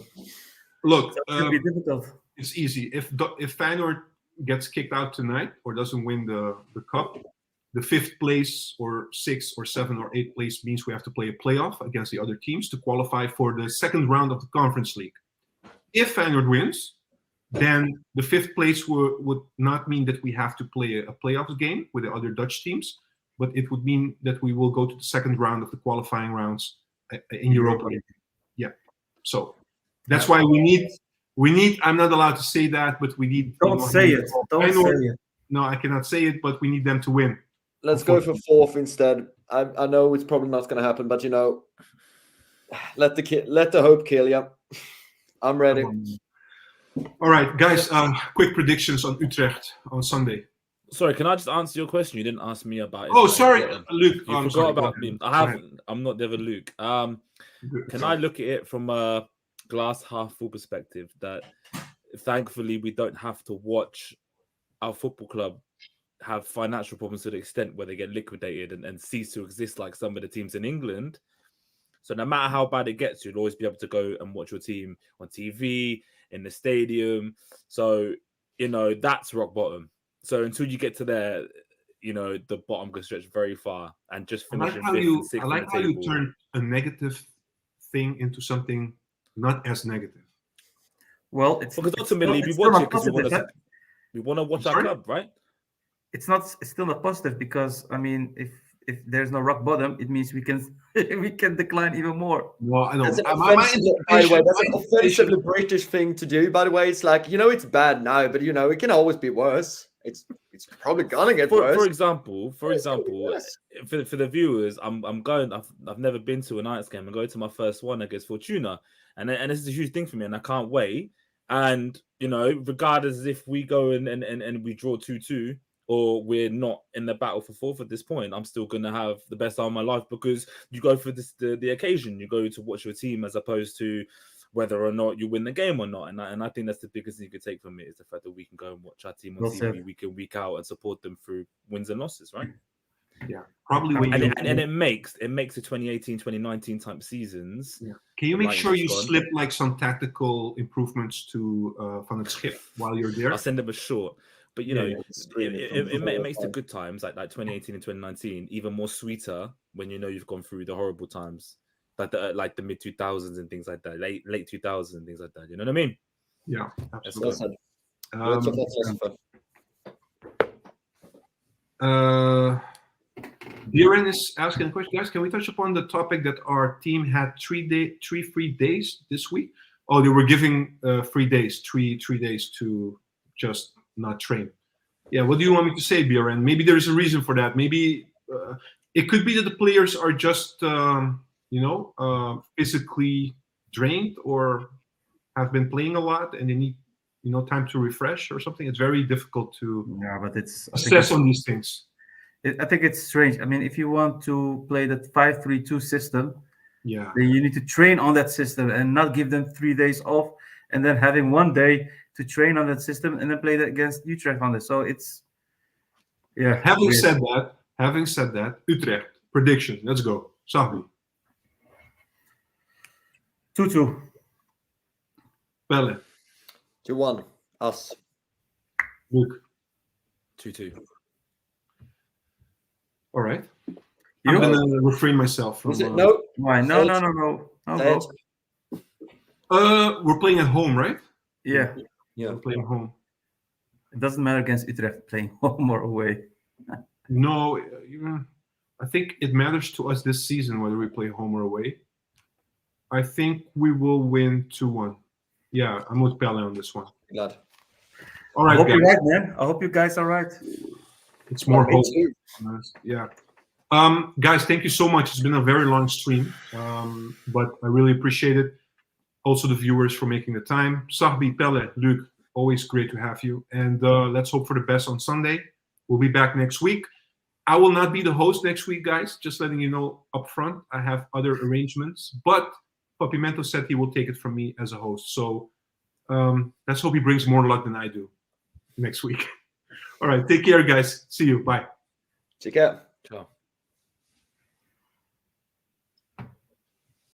Look, it could be difficult. it's easy. If Feyenoord gets kicked out tonight or doesn't win the cup, the 5th place or 6th or 7th or 8th place means we have to play a playoff against the other teams to qualify for the 2nd round of the Conference League. If Feyenoord wins, then the 5th place would not mean that we have to play a playoff game with the other Dutch teams, but it would mean that we will go to the 2nd round of the qualifying rounds in Europa League. Yeah. So that's why we need. I'm not allowed to say that, but we need. Don't say it. Don't say it. No, I cannot say it, but we need them to win. Let's go for 4th instead. I know it's probably not going to happen, but let the hope kill you. I'm ready. All right, guys. Quick predictions on Utrecht on Sunday. Sorry, can I just answer your question? You didn't ask me about it. Oh, sorry, Luke. You forgot about me. I haven't. I'm not the other Luke. Can I look at it from a glass half full perspective? That thankfully we don't have to watch our football club have financial problems to the extent where they get liquidated and cease to exist like some of the teams in England. So no matter how bad it gets, you'll always be able to go and watch your team on TV, in the stadium. So, that's rock bottom. So until you get to there, the bottom can stretch very far and just finishing 5th and 6th. I like how you turn a negative thing into something not as negative. Well, it's because ultimately we watch it because we want to watch our club, right? It's still not positive because if there's no rock bottom, it means we can decline even more. Well, I know. That's an offensively British thing to do. By the way, it's like it's bad now, but it can always be worse. It's probably gonna get worse. For example, for the viewers, I'm going. I've never been to an Ajax game. I'm going to my first one against Fortuna, and this is a huge thing for me, and I can't wait. And regardless if we go and we draw 2-2. Or we're not in the battle for 4th at this point, I'm still going to have the best time of my life because you go for the occasion. You go to watch your team as opposed to whether or not you win the game or not. And I think that's the biggest thing you could take from it is the fact that we can go and watch our team on TV week in, week out and support them through wins and losses, right? Yeah, probably. And it makes the 2018, 2019 type seasons. Yeah. Can you make sure you slip like some tactical improvements to Van het Schip while you're there? I'll send them a short. But it makes the good times like 2018 and 2019 even more sweeter when you've gone through the horrible times, like the mid 2000s and things like that, late 2000s and things like that. You know what I mean? Yeah, absolutely. Bjorn is asking a question, guys. Can we touch upon the topic that our team had 3 free days this week? Oh, they were giving 3 days, three days to just not train. Yeah, what do you want me to say, Bjorn? Maybe there's a reason for that. Maybe it could be that the players are just, physically drained or have been playing a lot and they need, time to refresh or something. It's very difficult to assess on these things. I think it's strange. If you want to play that 5-3-2 system, then you need to train on that system and not give them 3 days off and then having 1 day to train on that system and then play that against Utrecht on this. So it's Having said that, Utrecht prediction. Let's go. Sahbi. 2-2. Pelle. 2-1. Us. Luke. 2-2. All right. I'm gonna refrain myself from. No. Why? No. We're playing at home, right? Yeah. We're playing at home. It doesn't matter against Utrecht playing home or away. No, I think it matters to us this season whether we play home or away. I think we will win 2-1. Yeah, I'm with Pelle on this one. Glad. All right, I hope you're right, man. I hope you guys are right. It's more hope. Yeah. Guys, thank you so much. It's been a very long stream, but I really appreciate it. Also, the viewers for making the time. Sahbi, Pelle, Luc, always great to have you. And let's hope for the best on Sunday. We'll be back next week. I will not be the host next week, guys. Just letting you know up front. I have other arrangements. But Papimento said he will take it from me as a host. So let's hope he brings more luck than I do next week. All right. Take care, guys. See you. Bye. Take care. Ciao.